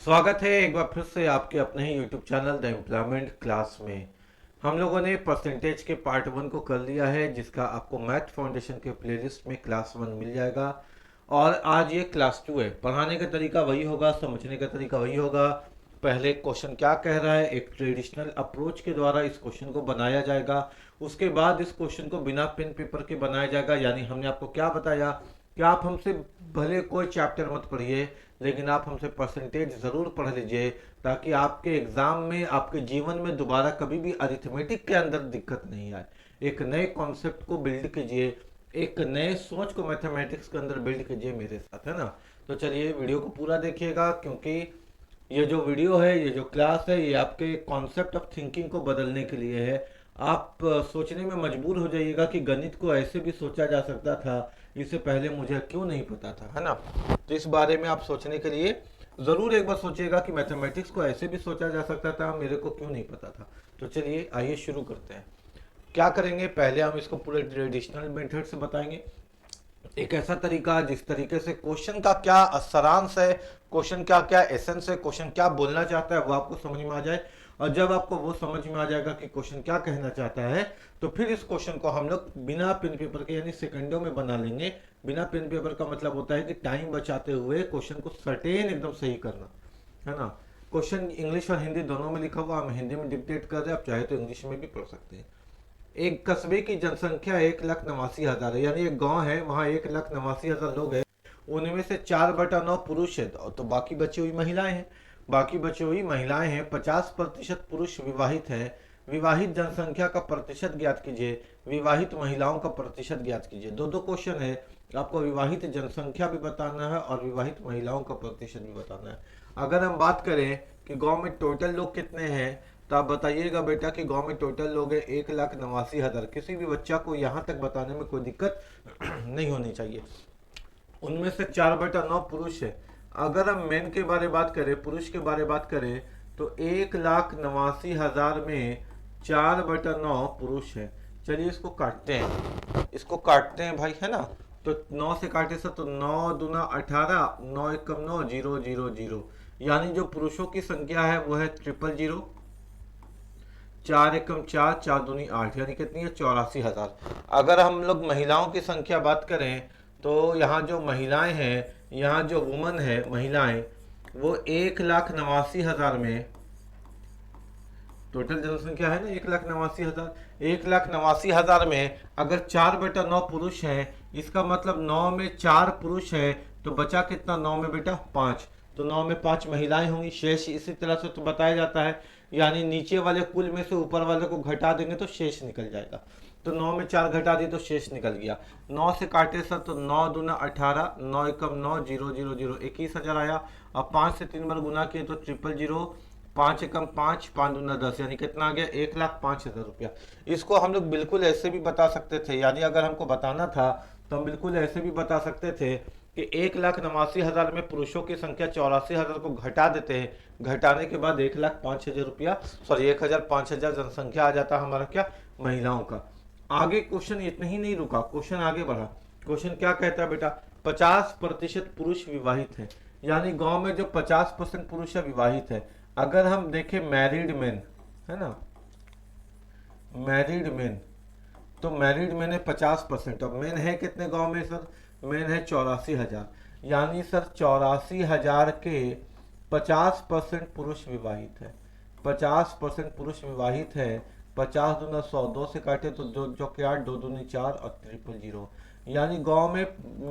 स्वागत है एक बार फिर से आपके अपने ही YouTube channel the employment class में। हम लोगों ने परसेंटेज के पार्ट 1 को कर लिया है, जिसका आपको मैथ फाउंडेशन के प्लेलिस्ट में क्लास 1 मिल जाएगा। और आज ये क्लास 2 है। पढ़ाने का तरीका वही होगा, समझने का तरीका वही होगा। पहले क्वेश्चन क्या कह रहा है, एक ट्रेडिशनल अप्रोच के द्वारा इस क्वेश्चन को बनाया जाएगा। उसके बाद इस क्वेश्चन को बिना पेन पेपर के बनाया जाएगा। यानी हमने आपको क्या बताया कि आप हमसे भले कोई चैप्टर मत पढ़िए, लेकिन आप हमसे परसेंटेज ज़रूर पढ़ लीजिए, ताकि आपके एग्ज़ाम में, आपके जीवन में दोबारा कभी भी अरिथमेटिक के अंदर दिक्कत नहीं आए। एक नए कॉन्सेप्ट को बिल्ड कीजिए, एक नए सोच को मैथमेटिक्स के अंदर बिल्ड कीजिए मेरे साथ, है ना। तो चलिए वीडियो को पूरा देखिएगा, क्योंकि ये जो वीडियो है, ये जो क्लास है, ये आपके कॉन्सेप्ट ऑफ थिंकिंग को बदलने के लिए है। आप सोचने में मजबूर हो जाइएगा कि गणित को ऐसे भी सोचा जा सकता था, इससे पहले मुझे क्यों नहीं पता था, है ना। तो इस बारे में आप सोचने के लिए ज़रूर एक बार सोचिएगा कि मैथमेटिक्स को ऐसे भी सोचा जा सकता था, मेरे को क्यों नहीं पता था। तो चलिए आइए शुरू करते हैं। क्या करेंगे, पहले हम इसको पूरे ट्रेडिशनल मेथड से बताएंगे। एक ऐसा तरीका जिस तरीके से क्वेश्चन का क्या सारांश है, क्वेश्चन का क्या एसेंस है, क्वेश्चन क्या बोलना चाहता है, वो आपको समझ में आ जाए। और जब आपको वो समझ में आ जाएगा कि क्वेश्चन क्या कहना चाहता है, तो फिर इस क्वेश्चन को हम लोग बिना पेन पेपर के यानी सेकंडों में बना लेंगे। बिना पेन पेपर का मतलब होता है कि टाइम बचाते हुए क्वेश्चन को सर्टेन एकदम सही करना, है ना। क्वेश्चन इंग्लिश और हिंदी दोनों में लिखा हुआ, हम हिंदी में डिक्टेट कर रहे हैं, आप चाहे तो इंग्लिश में भी पढ़ सकते हैं। एक कस्बे की जनसंख्या 1,89,000 है, यानी एक गांव है, वहाँ 1,89,000 लोग हैं। उनमें से 4/9 पुरुष है, तो बाकी बची हुई महिलाएं हैं। 50% पुरुष विवाहित हैं। विवाहित जनसंख्या का प्रतिशत ज्ञात कीजिए, विवाहित महिलाओं का प्रतिशत ज्ञात कीजिए। दो दो क्वेश्चन है, आपको विवाहित जनसंख्या भी बताना है और विवाहित महिलाओं का प्रतिशत भी बताना है। अगर हम बात करें कि गांव में टोटल लोग कितने हैं, तो आप बताइएगा बेटा कि गांव में टोटल लोग हैं 1,89,000। किसी भी बच्चा को यहाँ तक बताने में कोई दिक्कत नहीं होनी चाहिए। उनमें से 4/9 पुरुष है। अगर हम मेन के बारे में बात करें, पुरुष के बारे में बात करें, तो 1,89,000 में 4/9 पुरुष है। चलिए इसको काटते हैं, इसको काटते हैं भाई, है ना। तो 9 से काटे से तो 9 दूना 18, 9 एकम 9, 0 0 0। यानी जो पुरुषों की संख्या है वो है 000, 4 एकम 4, 4 दूनी 8, यानी कितनी है 84,000। अगर हम लोग महिलाओं की संख्या बात करें, तो यहाँ जो महिलाएं हैं, यहाँ जो वुमन है महिलाएं, वो 1,89,000 में, टोटल जनसंख्या है ना 1,89,000, 1,89,000 में अगर 4/9 पुरुष हैं, इसका मतलब 9 में 4 पुरुष है, तो बचा कितना 9 में बेटा 5। तो 9 में 5 महिलाएं होंगी, शेष इसी तरह से तो बताया जाता है। यानी नीचे वाले कुल में से ऊपर वाले को घटा देंगे तो शेष निकल जाएगा। तो 9 में 4 घटा दी तो शेष निकल गया। 9 से काटे सर तो 9 दूना 18, 9 एकम 9, 0 0 0, 21,000 आया। अब 5 से 3 बार गुना किए तो 000, 5 एकम 5, 5 दूना 10, यानी कितना आ गया 1,05,000 रुपया। इसको हम लोग बिल्कुल ऐसे भी बता सकते थे, यानी अगर हमको बताना था तो हम बिल्कुल ऐसे भी बता सकते थे कि 1,89,000 में पुरुषों की संख्या 84,000 को घटा देते हैं, घटाने के बाद 1,05,000 रुपया, सॉरी 1,05,000 जनसंख्या आ जाता हमारा क्या, महिलाओं का। आगे क्वेश्चन इतना ही नहीं रुका, क्वेश्चन आगे बढ़ा। क्वेश्चन क्या कहता है बेटा, 50% पुरुष विवाहित है। यानी गांव में जो 50% पुरुष है विवाहित है। अगर हम देखें मैरिड मैन, है ना, मैरिड मैन, तो मैरिड मैन है 50%। अब मैन है कितने गांव में सर, मैन है 84,000। यानी सर 84,000 के 50% पुरुष विवाहित है, 50% पुरुष विवाहित है। 50 दूना 100, 2 से काटे तो दो जो के 8, 2 दूनी 4 और 000। यानी गांव में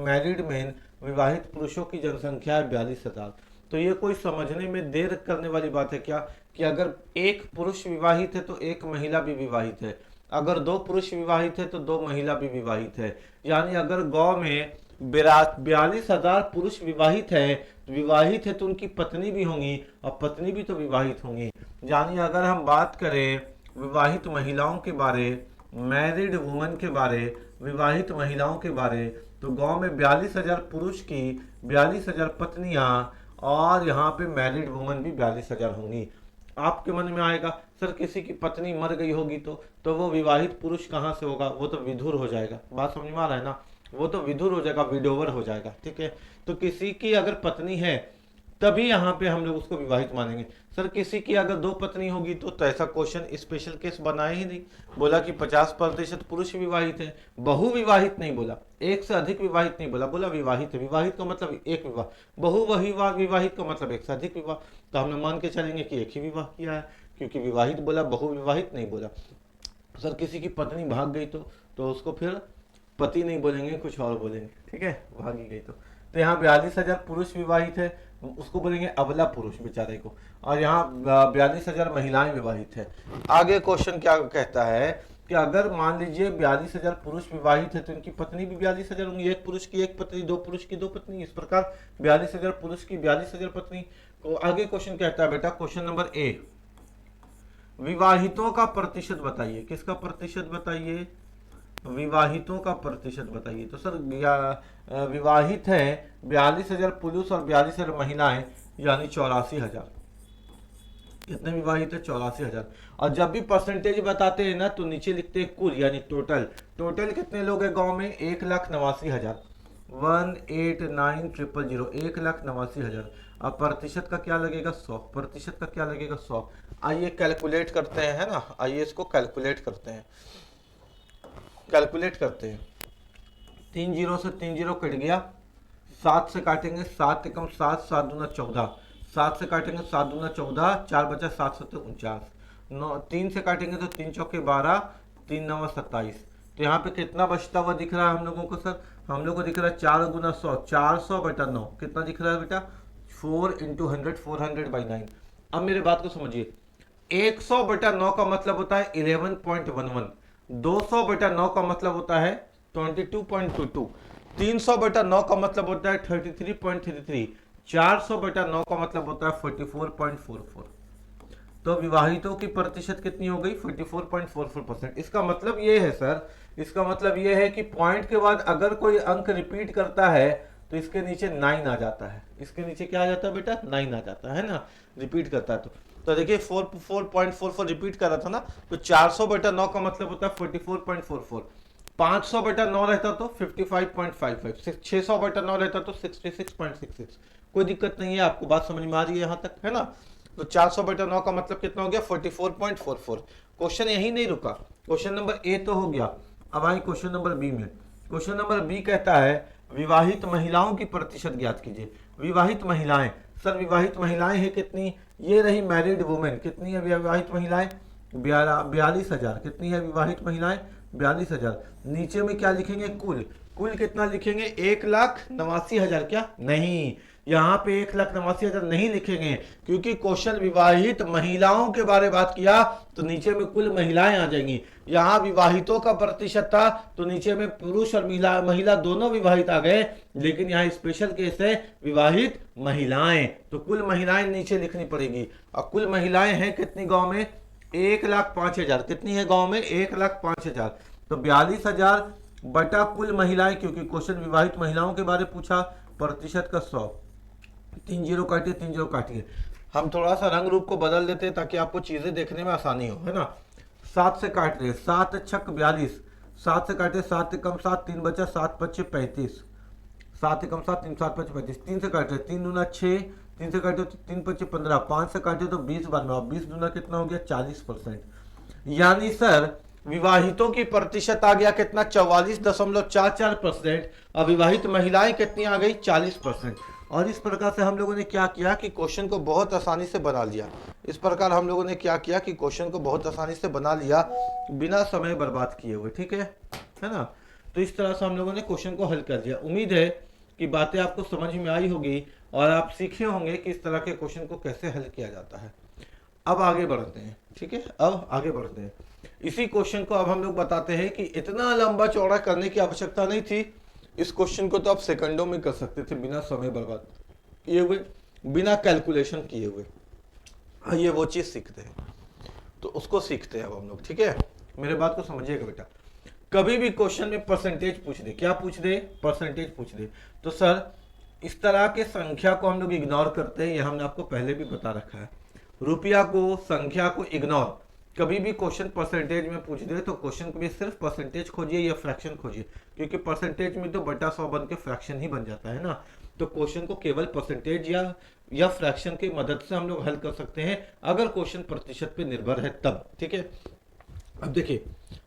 मैरिड मैन, विवाहित पुरुषों की जनसंख्या है 42,000। तो ये कोई समझने में देर करने वाली बात है क्या, कि अगर एक पुरुष विवाहित है तो एक महिला भी विवाहित है, अगर दो पुरुष विवाहित है तो दो महिला भी विवाहित है। यानी अगर गांव में 42,000 पुरुष विवाहित है तो उनकी पत्नी भी होंगी, और पत्नी भी तो विवाहित होंगी। यानी अगर हम बात करें विवाहित महिलाओं के बारे, मैरिड वुमन के बारे, विवाहित महिलाओं के बारे, तो गांव में 42,000 पुरुष की 42,000 पत्नियां, और यहाँ पे मैरिड वुमन भी 42,000 होंगी। आपके मन में आएगा सर किसी की पत्नी मर गई होगी तो वो विवाहित पुरुष कहाँ से होगा, वो तो विधुर हो जाएगा। बात समझ में आ रहा है ना, वो तो विधुर हो जाएगा, विडोवर हो जाएगा, ठीक है। तो किसी की अगर पत्नी है तभी यहाँ पे हम लोग उसको विवाहित मानेंगे। सर किसी की अगर 2 पत्नी होगी तो ऐसा क्वेश्चन स्पेशल केस बनाया ही नहीं। बोला कि 50% पुरुष विवाहित है, बहु विवाहित नहीं बोला, एक से अधिक विवाहित नहीं बोला, बोला विवाहित है। विवाहित का मतलब एक विवाह, बहु विवाहित का मतलब एक से अधिक विवाह। तो हम लोग मान के चलेंगे कि एक ही विवाह किया है, क्योंकि विवाहित बोला, बहु विवाहित नहीं बोला। सर किसी की पत्नी भाग गई तो उसको फिर पति नहीं बोलेंगे, कुछ और बोलेंगे, ठीक है, भागी गई तो यहाँ 42,000 पुरुष विवाहित है, उसको बोलेंगे अबला पुरुष बेचारे को। और यहाँ 42,000 महिलाएं विवाहित है। आगे क्वेश्चन क्या कहता है कि अगर मान लीजिए 42,000 पुरुष विवाहित है तो इनकी पत्नी भी 42,000 होंगी, एक पुरुष की एक पत्नी, 2 पुरुष की 2 पत्नी, इस प्रकार 42,000 पुरुष की 42,000 पत्नी को। आगे क्वेश्चन कहता है बेटा, क्वेश्चन नंबर ए, विवाहितों का प्रतिशत बताइए। किसका प्रतिशत बताइए? विवाहितों का प्रतिशत बताइए। तो सर विवाहित है 42,000 पुरुष और 42,000 महिलाएं, यानी 84,000। कितने विवाहित है? 84,000। और जब भी परसेंटेज बताते हैं ना तो नीचे लिखते हैं कुल, यानी टोटल। टोटल कितने लोग हैं गांव में? 1,89,000। 1,89,000, 1,89,000। अब प्रतिशत का क्या लगेगा? 100। प्रतिशत का क्या लगेगा? 100। आइए कैलकुलेट करते हैं, है ना, आइए इसको कैलकुलेट करते हैं। कैलकुलेट करते हैं, 3 जीरो से 3 जीरो कट गया, 7 से काटेंगे, 7 एकम 7, 7 दूना 14, 7 से काटेंगे 7 दूना 14, 4 बचा 7 7 49, 3 से काटेंगे तो 3 चौके 12, 3 9 27। तो यहाँ पे कितना बचता हुआ दिख रहा है हम लोगों को? सर हम लोग को दिख रहा है 4 गुना 100, 400/9। कितना दिख रहा है बेटा? 4 × 100, 400/9। अब मेरे बात को समझिए, 100/9 का मतलब होता है 11.11, 200/9 का मतलब होता है 22.22, 300/9 का मतलब होता है 33.33, 400/9 का मतलब होता है 44.44। तो विवाहितों की प्रतिशत कितनी हो गई? 44.44%। इसका मतलब ये है सर, इसका मतलब ये है कि पॉइंट के बाद अगर कोई अंक रिपीट करता है तो इसके नीचे 9 आ जाता है। इसके नीचे क्या आ जाता है बेटा? 9 आ जाता है ना, रिपीट करता है तो देखिए 4.44 रिपीट कर रहा था ना, तो 400/9 का मतलब होता है 44.44, 500/9 रहता तो 55.55, 600/9 रहता तो 66.66। कोई दिक्कत नहीं है, आपको बात समझ में आ रही है यहाँ तक, है ना? तो 400/9 का मतलब कितना हो गया? 44.44। क्वेश्चन यही नहीं रुका, क्वेश्चन नंबर ए तो हो गया। अब आए क्वेश्चन नंबर बी में। क्वेश्चन नंबर बी कहता है विवाहित महिलाओं की प्रतिशत ज्ञात कीजिए। विवाहित महिलाएं, सर विवाहित महिलाएं हैं कितनी? ये रही मैरिड वुमेन। कितनी है विवाहित महिलाएं? 42,000। कितनी है विवाहित महिलाएं? 42,000। नीचे में क्या लिखेंगे? कुल। कुल कितना लिखेंगे? 1,89,000। क्या नहीं, यहाँ पे 1,89,000 नहीं लिखेंगे, क्योंकि क्वेश्चन विवाहित महिलाओं के बारे में बात किया तो नीचे में कुल महिलाएं आ जाएंगी। यहाँ विवाहितों का प्रतिशत था तो नीचे में पुरुष और महिला दोनों विवाहित आ गए, लेकिन यहाँ स्पेशल केस है विवाहित महिलाएं, तो कुल महिलाएं नीचे लिखनी पड़ेगी। और कुल महिलाएं हैं कितनी गांव में? 1,05,000। कितनी है गांव में? 1,05,000। तो 42,000 बटा कुल महिलाएं, क्योंकि क्वेश्चन विवाहित महिलाओं के बारे पूछा, प्रतिशत का 100। 3 जीरो काटिए, 3 जीरो काटिए। हम थोड़ा सा रंग रूप को बदल देते हैं ताकि आपको चीजें देखने में आसानी हो, है ना? 7 से काट रहे, 7 छक 42, 7 से काटे 7 कम 7, 3 बचा, 7 पच्चे 35, 7 कम 7, 3 7 पच्चे 35, 3 से काटे 3 दूना 6, 3 से काटे तो 3 पच्चे 15, 5 से काटे तो 20 बार में, 20 दूना कितना हो गया? 40%। यानी सर विवाहितों की प्रतिशत आ गया कितना? 44.44%। अविवाहित महिलाएं कितनी आ गई? 40%। और इस प्रकार से हम लोगों ने क्या किया कि क्वेश्चन को बहुत आसानी से बना लिया। इस प्रकार हम लोगों ने क्या किया कि क्वेश्चन को बहुत आसानी से बना लिया, बिना समय बर्बाद किए हुए, ठीक है ना? तो इस तरह से हम लोगों ने क्वेश्चन को हल कर दिया। उम्मीद है कि बातें आपको समझ में आई होगी और आप सीखे होंगे कि इस तरह के क्वेश्चन को कैसे हल किया जाता है। अब आगे बढ़ते हैं, ठीक है, अब आगे बढ़ते हैं। इसी क्वेश्चन को अब हम लोग बताते हैं कि इतना लंबा चौड़ा करने की आवश्यकता नहीं थी। इस क्वेश्चन को तो आप सेकंडों में कर सकते थे, बिना समय बर्बाद किए हुए, बिना कैलकुलेशन किए हुए। आइए वो चीज सीखते हैं, तो उसको सीखते हैं अब हम लोग, ठीक है? मेरे बात को समझिएगा बेटा। कभी भी क्वेश्चन में परसेंटेज पूछ दे, क्या पूछ दे? परसेंटेज पूछ दे, तो सर इस तरह के संख्या को हम लोग इग्नोर करते हैं। ये हमने आपको पहले भी बता रखा है। रुपया को, संख्या को इग्नोर। कभी भी क्वेश्चन परसेंटेज में पूछ दे तो क्वेश्चन में सिर्फ परसेंटेज खोजिए या फ्रैक्शन खोजिए, क्योंकि परसेंटेज में तो बटा 100 बन के फ्रैक्शन ही बन जाता है ना। तो क्वेश्चन को केवल परसेंटेज या फ्रैक्शन की मदद से हम लोग हल कर सकते हैं, अगर क्वेश्चन प्रतिशत पे निर्भर है तब। ठीक है, अब देखिए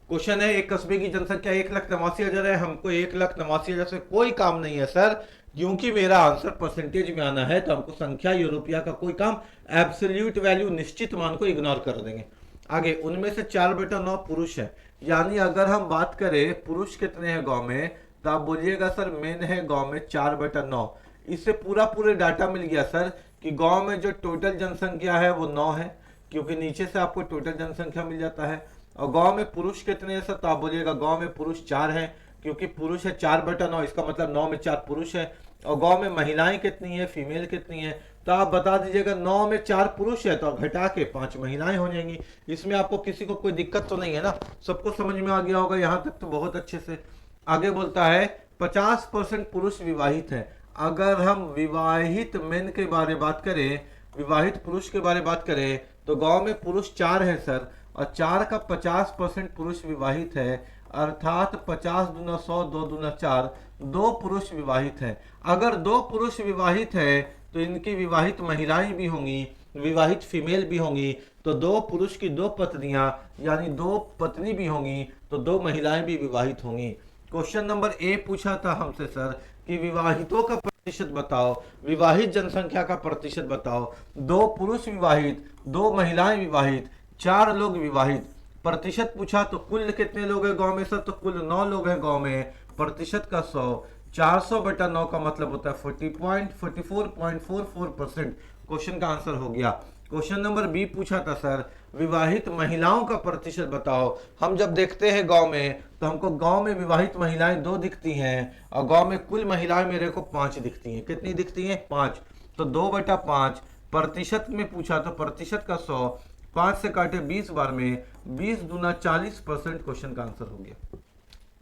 क्वेश्चन है, एक कस्बे की जनसंख्या 1,89,000 है, हमको 1,89,000 से कोई काम नहीं है सर, क्योंकि मेरा आंसर परसेंटेज में आना है, तो हमको संख्या यूरोपिया का कोई काम, एब्सोल्यूट वैल्यू निश्चित मान को इग्नोर कर देंगे। आगे, उनमें से 4/9 पुरुष है, यानी अगर हम बात करें पुरुष कितने हैं गांव में, तो आप बोलिएगा सर मेन है गांव में 4/9। इससे पूरे डाटा मिल गया सर कि गांव में जो टोटल जनसंख्या है वो 9 है, क्योंकि नीचे से आपको टोटल जनसंख्या मिल जाता है। और गांव में पुरुष कितने हैं सर, तो आप बोलिएगा गांव में पुरुष 4 हैं, क्योंकि पुरुष है 4/9, इसका मतलब 9 में 4 पुरुष है। और गांव में महिलाएं कितनी है, फीमेल कितनी है, तो आप बता दीजिएगा 9 में 4 पुरुष है, तो घटा के 5 महिलाएं हो जाएंगी। इसमें आपको किसी को कोई दिक्कत तो नहीं है ना, सबको समझ में आ गया होगा यहाँ तक तो बहुत अच्छे से। आगे बोलता है 50% पुरुष विवाहित है। अगर हम विवाहित मेन के बारे बात करें, विवाहित पुरुष के बारे बात करें, तो गांव में पुरुष 4 है सर, और 4 का 50% पुरुष विवाहित है, अर्थात 50 दूना 100, 2 दूना 4, 2 पुरुष विवाहित है। अगर 2 पुरुष विवाहित है तो इनकी विवाहित महिलाएं भी होंगी, विवाहित फीमेल भी होंगी, तो 2 पुरुष की 2 पत्नियां यानी 2 पत्नी भी होंगी, तो 2 महिलाएं भी विवाहित होंगी। क्वेश्चन नंबर ए पूछा था हमसे सर कि विवाहितों का प्रतिशत बताओ, विवाहित जनसंख्या का प्रतिशत बताओ। 2 पुरुष विवाहित, 2 महिलाएं विवाहित, 4 लोग विवाहित। प्रतिशत पूछा तो कुल कितने लोग हैं गांव में सर, तो कुल 9 लोग हैं गांव में, प्रतिशत का 100, 400/9 का मतलब होता है 44.44% क्वेश्चन का आंसर हो गया। क्वेश्चन नंबर बी पूछा था सर विवाहित महिलाओं का प्रतिशत बताओ। हम जब देखते हैं गांव में, तो हमको गांव में विवाहित महिलाएं 2 दिखती हैं, और गांव में कुल महिलाएं मेरे को 5 दिखती हैं। कितनी दिखती हैं, 5, तो 2/5। प्रतिशत में पूछा तो प्रतिशत का 100, 5 से काटे 20 बार में, 20 दूना 40% क्वेश्चन का आंसर हो गया।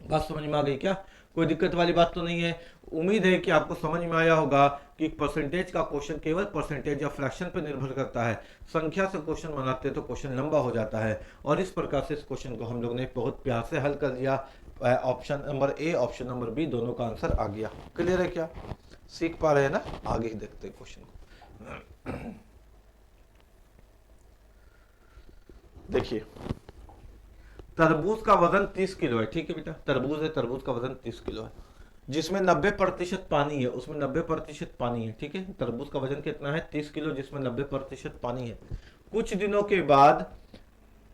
बात समझ में आ गई क्या, कोई दिक्कत वाली बात तो नहीं है। उम्मीद है कि आपको समझ में आया होगा कि परसेंटेज का क्वेश्चन केवल परसेंटेज या फ्रैक्शन पर निर्भर करता है। संख्या से क्वेश्चन बनाते तो क्वेश्चन लंबा हो जाता है, और इस प्रकार से इस क्वेश्चन को हम लोग ने बहुत प्यार से हल कर लिया। Option number A, option number B, दोनों का आंसर आ गया। क्लियर है क्या, सीख पा रहे हैं ना, आगे ही देखते हैं क्वेश्चन को। देखिए तरबूज का वजन 30 किलो है, ठीक है बेटा, तरबूज है, तरबूज का वजन 30 किलो है, जिसमें 90% पानी है, उसमें 90% पानी है। ठीक है, तरबूज का वजन कितना है, 30 किलो, जिसमें 90% पानी है। कुछ दिनों के बाद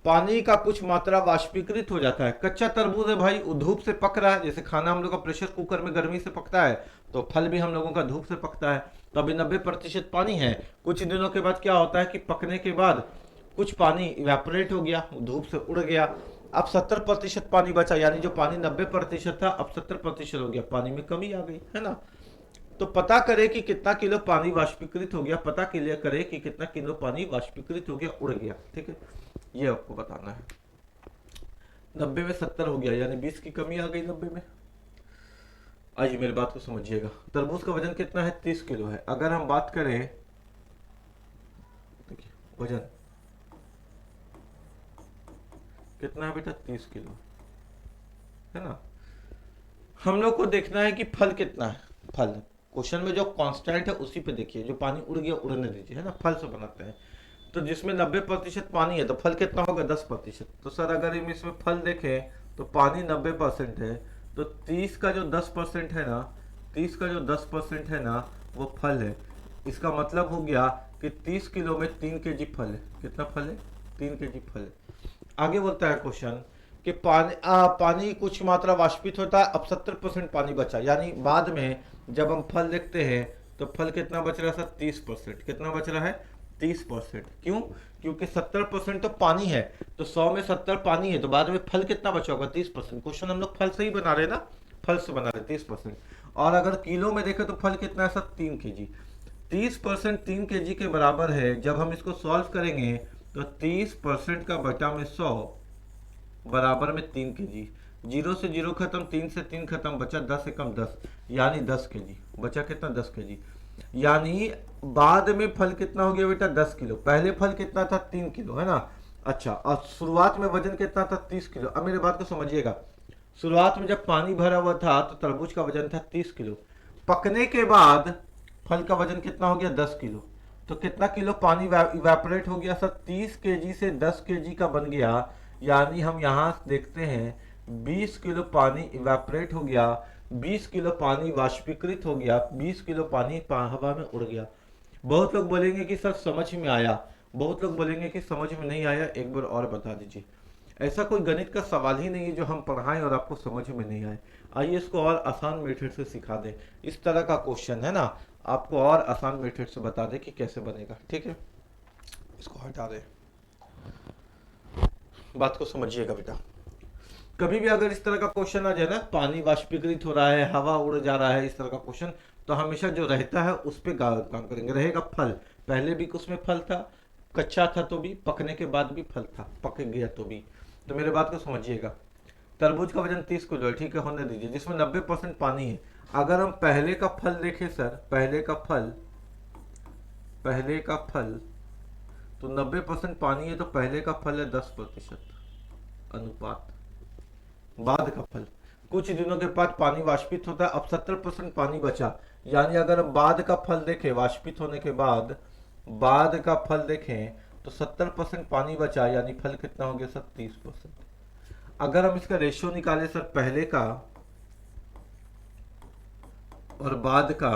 पानी का कुछ मात्रा वाष्पीकृत हो जाता है। कच्चा तरबूज है भाई, धूप से पक रहा है, जैसे खाना हम लोग का प्रेशर कुकर में गर्मी से पकता है, तो फल भी हम लोगों का धूप से पकता है। तो अभी 90% पानी है। कुछ दिनों के बाद क्या होता है कि पकने के बाद कुछ पानी इवेपोरेट हो गया, धूप से उड़ गया, अब 70% पानी बचा, यानी जो पानी 90% था अब 70% हो गया, पानी में कमी आ गई है ना। तो पता करे कि कितना किलो पानी वाष्पीकृत हो गया, पता क्लियर करे कि कितना किलो पानी वाष्पीकृत हो गया, उड़ गया। ठीक है, ये आपको बताना है। 90 में 70 हो गया, यानी 20 की कमी आ गई 90 में। आइए मेरी बात को समझिएगा, तरबूज का वजन कितना है, 30 किलो है। अगर हम बात करें, देखिए वजन कितना है बेटा, 30 किलो है ना। हम लोग को देखना है कि फल कितना है। फल क्वेश्चन में जो कांस्टेंट है उसी पे देखिए, जो पानी उड़ गया उड़ने दीजिए, है ना। फल से बनाते हैं, तो जिसमें 90% पानी है तो फल कितना होगा, 10%। तो सर अगर हम इसमें फल देखें तो पानी 90% है, तो 30 का जो 10% है ना, 30 का जो 10% है ना वो फल है। इसका मतलब हो गया कि 30 किलो में 3 kg फल है। कितना फल है, 3 kg फल है। आगे बोलता है क्वेश्चन कि पानी कुछ मात्रा वाष्पित होता है, अब 70% पानी बचा, यानी बाद में जब हम फल देखते हैं तो फल कितना बच रहा है सर, 30%। कितना बच रहा है, 30%। क्यों, क्योंकि 70% तो पानी है, तो 100 में 70 पानी है, तो बाद में फल कितना बचा होगा, 30%। क्वेश्चन हम लोग फल से ही बना रहे ना, फल से बना रहे 30%। और अगर किलो में देखें तो फल कितना है सर, 3 kg। 30% 3 kg के बराबर है। जब हम इसको सॉल्व करेंगे तो 30% का बटा में 100 बराबर में 3 kg। 0 से 0 खत्म, 3 से 3 खत्म, बचा 10 से कम 10, यानी 10 kg बचा। कितना, 10 kg। यानी बाद में फल कितना हो गया बेटा, 10 किलो। पहले फल कितना था, 3 किलो, है ना। अच्छा, और शुरुआत में वजन कितना था, 30 किलो। अब मेरे बात को समझिएगा, शुरुआत में जब पानी भरा हुआ था तो तरबूज का वजन था 30 किलो। पकने के बाद फल का वजन कितना हो गया 10 किलो। तो कितना किलो पानी इवेपोरेट हो गया सर 30 केजी से 10 केजी का बन गया। यानी हम यहाँ देखते हैं 20 किलो पानी इवेपोरेट हो गया, 20 किलो पानी वाष्पीकृत हो गया, 20 किलो पानी हवा में उड़ गया। बहुत लोग बोलेंगे कि सर समझ में आया, बहुत लोग बोलेंगे कि समझ में नहीं आया, एक बार और बता दीजिए। ऐसा कोई गणित का सवाल ही नहीं है जो हम पढ़ाएं और आपको समझ में नहीं आए। आइए इसको और आसान मेथड से सिखा दें। इस तरह का क्वेश्चन है ना, आपको और आसान मेथड से बता दें कि कैसे बनेगा। ठीक है, इसको हटा दें, बात को समझिएगा बेटा। कभी भी अगर इस तरह का क्वेश्चन आ जाए ना, पानी वाष्पीकृत हो रहा है, हवा उड़ जा रहा है, इस तरह का क्वेश्चन, तो हमेशा जो रहता है उस पर काम करेंगे। रहेगा फल, पहले भी उसमें फल था, कच्चा था तो भी, पकने के बाद भी फल था, पक गया तो भी। तो मेरे बात को समझिएगा। तरबूज का वजन 30 किलो है, ठीक है, होने दीजिए, जिसमें 90% पानी है। अगर हम पहले का फल देखें सर, पहले का फल तो 90% पानी है, तो पहले का फल है 10% अनुपात। बाद का फल, कुछ दिनों के बाद पानी वाष्पित होता है, अब 70% पानी बचा। यानी अगर हम बाद का फल देखें, वाष्पित होने के बाद बाद का फल देखें तो 70% पानी बचा, यानी फल कितना हो गया सर 30%। अगर हम इसका रेशियो निकालें सर, पहले का और बाद का,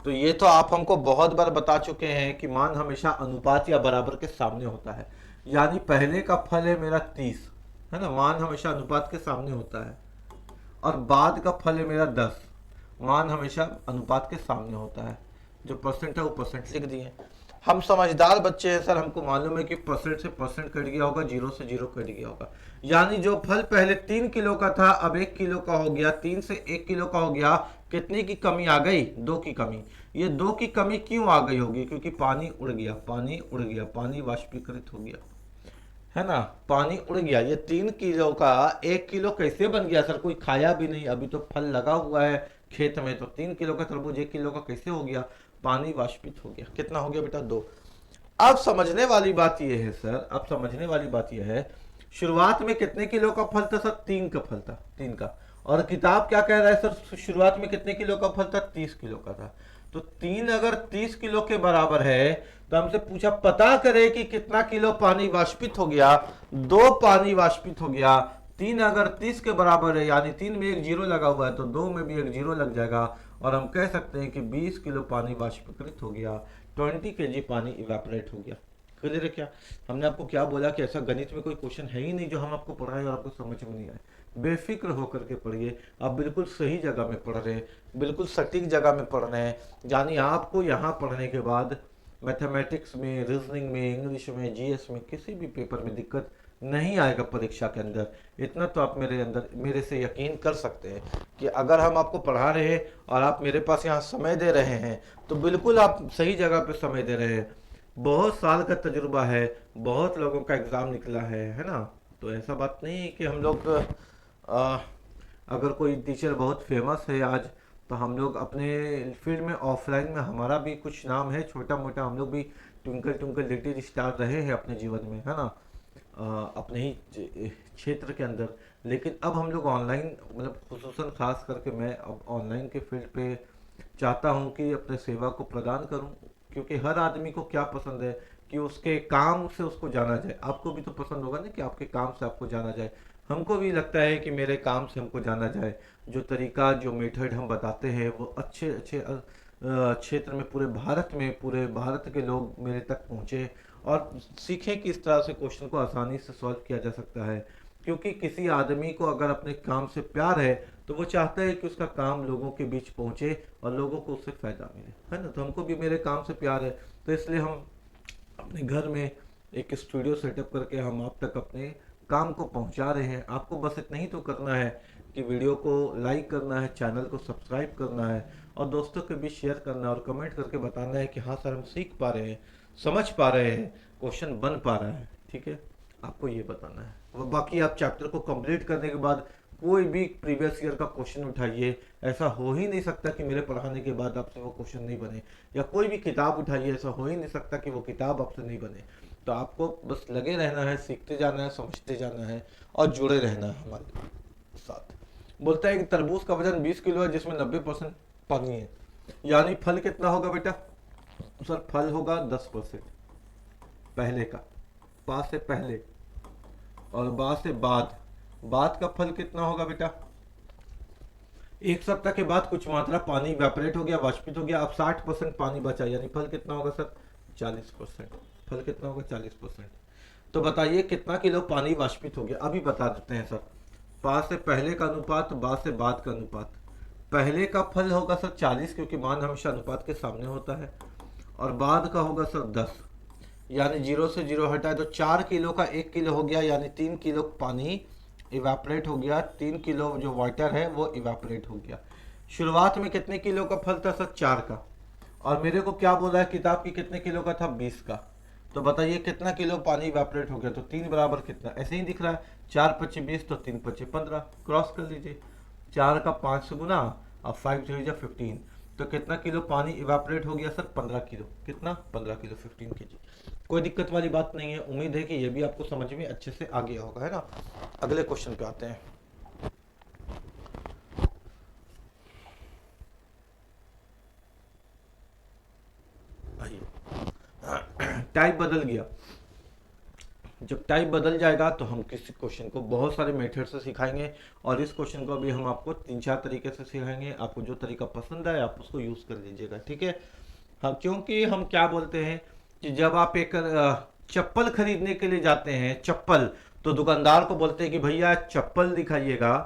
तो ये तो आप हमको बहुत बार बता चुके हैं कि मान हमेशा अनुपात या बराबर के सामने होता है। यानी पहले का फल है मेरा 30, है ना, मान हमेशा अनुपात के सामने होता है, और बाद का फल है मेरा 10, मान हमेशा अनुपात के सामने होता है। जो परसेंट है वो परसेंट लिख दिए। हम समझदार बच्चे हैं सर, हमको मालूम है कि परसेंट से परसेंट कट गया होगा, जीरो से जीरो कट गया होगा। यानी जो फल पहले 3 किलो का था अब 1 किलो का हो गया, 3 से 1 किलो का हो गया। कितनी की कमी आ गई? 2 की कमी। ये 2 की कमी क्यों आ गई होगी? क्योंकि पानी उड़ गया, पानी उड़ गया, पानी वाष्पीकृत हो गया, है ना, पानी उड़ गया। ये 3 किलो का 1 किलो कैसे बन गया सर? कोई खाया भी नहीं, अभी तो फल लगा हुआ है खेत में, तो 3 किलो का तरबूज 1 किलो का कैसे हो गया? पानी वाष्पित हो गया। कितना हो गया बेटा? 2। अब समझने वाली बात यह है सर, अब समझने वाली बात यह है, शुरुआत में कितने किलो का फल था सर? 3 का फल था, 3 का। और किताब क्या कह रहा है सर? शुरुआत में कितने किलो का फल था? 30 किलो का था। तो 3 अगर 30 किलो के बराबर है, तो हमसे पूछा पता करे कि कितना किलो पानी वाष्पित हो गया। 2 पानी वाष्पित हो गया। 3 अगर 30 के बराबर है, यानी 3 में एक जीरो लगा हुआ है, तो 2 में भी एक जीरो लग जाएगा, और हम कह सकते हैं कि 20 किलो पानी वाष्पीकृत हो गया, 20 केजी पानी इवेपोरेट हो गया। क्लियर है क्या? हमने आपको क्या बोला कि ऐसा गणित में कोई क्वेश्चन है ही नहीं जो हम आपको पढ़ाएं और आपको समझ में नहीं आए। बेफिक्र होकर के पढ़िए, आप बिल्कुल सही जगह में पढ़ रहे हैं, बिल्कुल सटीक जगह में पढ़ रहे हैं। यानी आपको यहाँ पढ़ने के बाद मैथमेटिक्स में, रीजनिंग में, इंग्लिश में, जीएस में, किसी भी पेपर में दिक्कत नहीं आएगा परीक्षा के अंदर। इतना तो आप मेरे से यकीन कर सकते हैं कि अगर हम आपको पढ़ा रहे हैं और आप मेरे पास यहाँ समय दे रहे हैं, तो बिल्कुल आप सही जगह पे समय दे रहे हैं। बहुत साल का तजुर्बा है, बहुत लोगों का एग्ज़ाम निकला है ना। तो ऐसा बात नहीं है कि हम लोग अगर कोई टीचर बहुत फेमस है आज, तो हम लोग अपने फील्ड में ऑफलाइन में हमारा भी कुछ नाम है, छोटा मोटा, हम लोग भी ट्विंकल ट्विंकल लिटिल स्टार रहे हैं अपने जीवन में, है ना, अपने ही क्षेत्र के अंदर। लेकिन अब हम लोग ऑनलाइन, मतलब खुसूसन खास करके मैं अब ऑनलाइन के फील्ड पे चाहता हूँ कि अपने सेवा को प्रदान करूँ, क्योंकि हर आदमी को क्या पसंद है कि उसके काम से उसको जाना जाए। आपको भी तो पसंद होगा ना कि आपके काम से आपको जाना जाए। हमको भी लगता है कि मेरे काम से हमको जाना जाए। जो तरीका, जो मेथड हम बताते हैं वो अच्छे अच्छे क्षेत्र में, पूरे भारत के लोग मेरे तक पहुँचे और सीखें कि इस तरह से क्वेश्चन को आसानी से सॉल्व किया जा सकता है। क्योंकि किसी आदमी को अगर अपने काम से प्यार है, तो वो चाहता है कि उसका काम लोगों के बीच पहुंचे और लोगों को उससे फ़ायदा मिले, है ना। तो हमको भी मेरे काम से प्यार है, तो इसलिए हम अपने घर में एक स्टूडियो सेटअप करके हम आप तक अपने काम को पहुंचा रहे हैं। आपको बस इतना ही तो करना है कि वीडियो को लाइक करना है, चैनल को सब्सक्राइब करना है, और दोस्तों के बीच शेयर करना है, और कमेंट करके बताना है कि हाँ सर हम सीख पा रहे हैं, समझ पा रहे हैं, क्वेश्चन बन पा रहा है। ठीक है, आपको ये बताना है। और बाकी आप चैप्टर को कंप्लीट करने के बाद कोई भी प्रीवियस ईयर का क्वेश्चन उठाइए, ऐसा हो ही नहीं सकता कि मेरे पढ़ाने के बाद आपसे वो क्वेश्चन नहीं बने। या कोई भी किताब उठाइए, ऐसा हो ही नहीं सकता कि वो किताब आपसे नहीं बने। तो आपको बस लगे रहना है, सीखते जाना है, समझते जाना है, और जुड़े रहना है हमारे साथ। बोलता है कि तरबूज का वजन 20 किलो है जिसमें 90% पानी है, यानी फल कितना होगा बेटा? सर फल होगा 10%, पहले का, पा से पहले और बा से बाद, बाद का फल कितना होगा बेटा? एक सप्ताह के बाद कुछ मात्रा पानी इवेपोरेट हो गया, वाष्पित हो गया, अब 60% पानी बचा, यानी फल कितना होगा सर? 40%। फल कितना होगा? 40%। तो बताइए कितना किलो पानी वाष्पित हो गया? अभी बता देते हैं सर। पा से पहले का अनुपात, बा से बाद का अनुपात। पहले का फल होगा सर 40, क्योंकि मान हमेशा अनुपात के सामने होता है, और बाद का होगा सर 10, यानी 0 से 0 हटाए तो 4 किलो का 1 किलो हो गया, यानी 3 किलो पानी इवेपोरेट हो गया, 3 किलो जो वाटर है वो इवेपोरेट हो गया। शुरुआत में कितने किलो का फल था सर? 4 का, और मेरे को क्या बोला है किताब की कितने किलो का था? 20 का। तो बताइए कितना किलो पानी इवेपोरेट हो गया? तो 3 बराबर कितना, ऐसे ही दिख रहा है, 4 पच्चे 20 तो 3 पच्चे 15, क्रॉस कर लीजिए, 4 का 5 से गुना और 5 3 15, तो कितना किलो पानी इवेपोरेट हो गया सर? 15 किलो। कितना? 15 किलो, 15 केजी। कोई दिक्कत वाली बात नहीं है, उम्मीद है कि ये भी आपको समझ में अच्छे से आ गया होगा, है ना। अगले क्वेश्चन पे आते हैं। टाइप बदल गया, जब टाइप बदल जाएगा तो हम किसी क्वेश्चन को बहुत सारे मेथड से सिखाएंगे, और इस क्वेश्चन को भी हम आपको 3-4 तरीके से सिखाएंगे। आपको जो तरीका पसंद आए आप उसको यूज कर लीजिएगा, ठीक है। हाँ, क्योंकि हम क्या बोलते हैं कि जब आप एक चप्पल खरीदने के लिए जाते हैं, चप्पल, तो दुकानदार को बोलते हैं कि भैया चप्पल दिखाइएगा,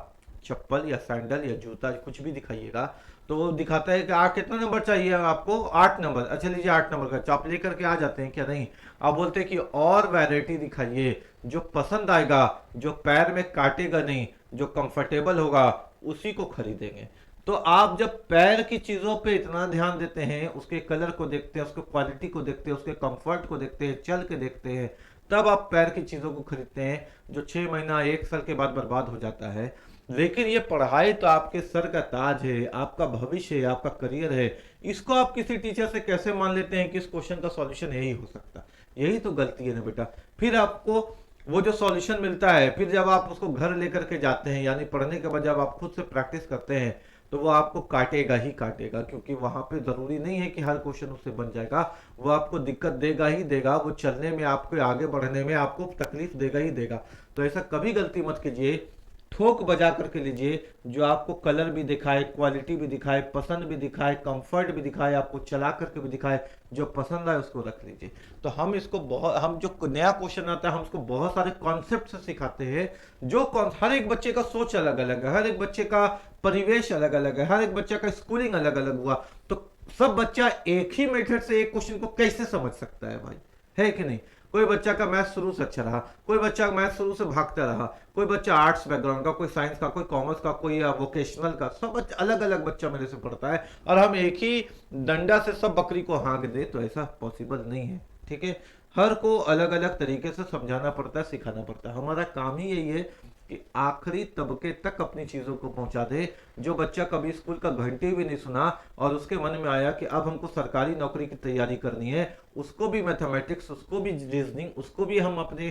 चप्पल या सैंडल या जूता कुछ भी दिखाइएगा, तो वो दिखाता है कि कितना नंबर चाहिए आपको? 8 नंबर। अच्छा लीजिए 8 नंबर का, तो आप लेकर के आ जाते हैं क्या? नहीं, आप बोलते हैं कि और वैरायटी दिखाइए, जो पसंद आएगा, जो पैर में काटेगा नहीं, जो कंफर्टेबल होगा, उसी को खरीदेंगे। तो आप जब पैर की चीजों पे इतना ध्यान देते हैं, उसके कलर को देखते हैं, उसके क्वालिटी को देखते हैं, उसके कंफर्ट को देखते हैं, चल के देखते हैं, तब आप पैर की चीजों को खरीदते हैं, जो 6 महीना 1 साल के बाद बर्बाद हो जाता है। लेकिन ये पढ़ाई तो आपके सर का ताज है, आपका भविष्य है, आपका करियर है, इसको आप किसी टीचर से कैसे मान लेते हैं कि इस क्वेश्चन का सॉल्यूशन यही हो सकता? यही तो गलती है ना बेटा। फिर आपको वो जो सॉल्यूशन मिलता है, फिर जब आप उसको घर लेकर के जाते हैं, यानी पढ़ने के बाद जब आप खुद से प्रैक्टिस करते हैं, तो वो आपको काटेगा ही काटेगा, क्योंकि वहां पे जरूरी नहीं है कि हर क्वेश्चन उससे बन जाएगा। वो आपको दिक्कत देगा ही देगा, वो चलने में, आपको आगे बढ़ने में आपको तकलीफ देगा ही देगा। तो ऐसा कभी गलती मत कीजिए, थोक बजा करके लीजिए, जो आपको कलर भी दिखाए, क्वालिटी भी दिखाए, पसंद भी दिखाए, कंफर्ट भी दिखाए, आपको चला करके भी दिखाए, जो पसंद आए उसको रख लीजिए। तो हम इसको बहुत, हम जो नया क्वेश्चन आता है हम उसको बहुत सारे कॉन्सेप्ट से सिखाते हैं, जो हर एक बच्चे का सोच अलग अलग है, हर एक बच्चे का परिवेश अलग अलग है, हर एक बच्चे का स्कूलिंग अलग अलग हुआ, तो सब बच्चा एक ही मेथड से एक क्वेश्चन को कैसे समझ सकता है भाई, है कि नहीं। कोई बच्चा का मैथ शुरू से अच्छा रहा, कोई बच्चा मैथ शुरू से भागता रहा, कोई बच्चा आर्ट्स बैकग्राउंड का, कोई साइंस का, कोई कॉमर्स का, कोई वोकेशनल का, सब अलग अलग बच्चा मेरे से पढ़ता है, और हम एक ही डंडा से सब बकरी को हाँक दे, तो ऐसा पॉसिबल नहीं है, ठीक है। हर को अलग अलग तरीके से समझाना पड़ता है, सिखाना पड़ता है। हमारा काम ही यही है कि आखिरी तबके तक अपनी चीजों को पहुंचा दे। जो बच्चा कभी स्कूल का घंटी भी नहीं सुना और उसके मन में आया कि अब हमको सरकारी नौकरी की तैयारी करनी है, उसको भी मैथमेटिक्स, उसको भी रीजनिंग, उसको भी हम अपने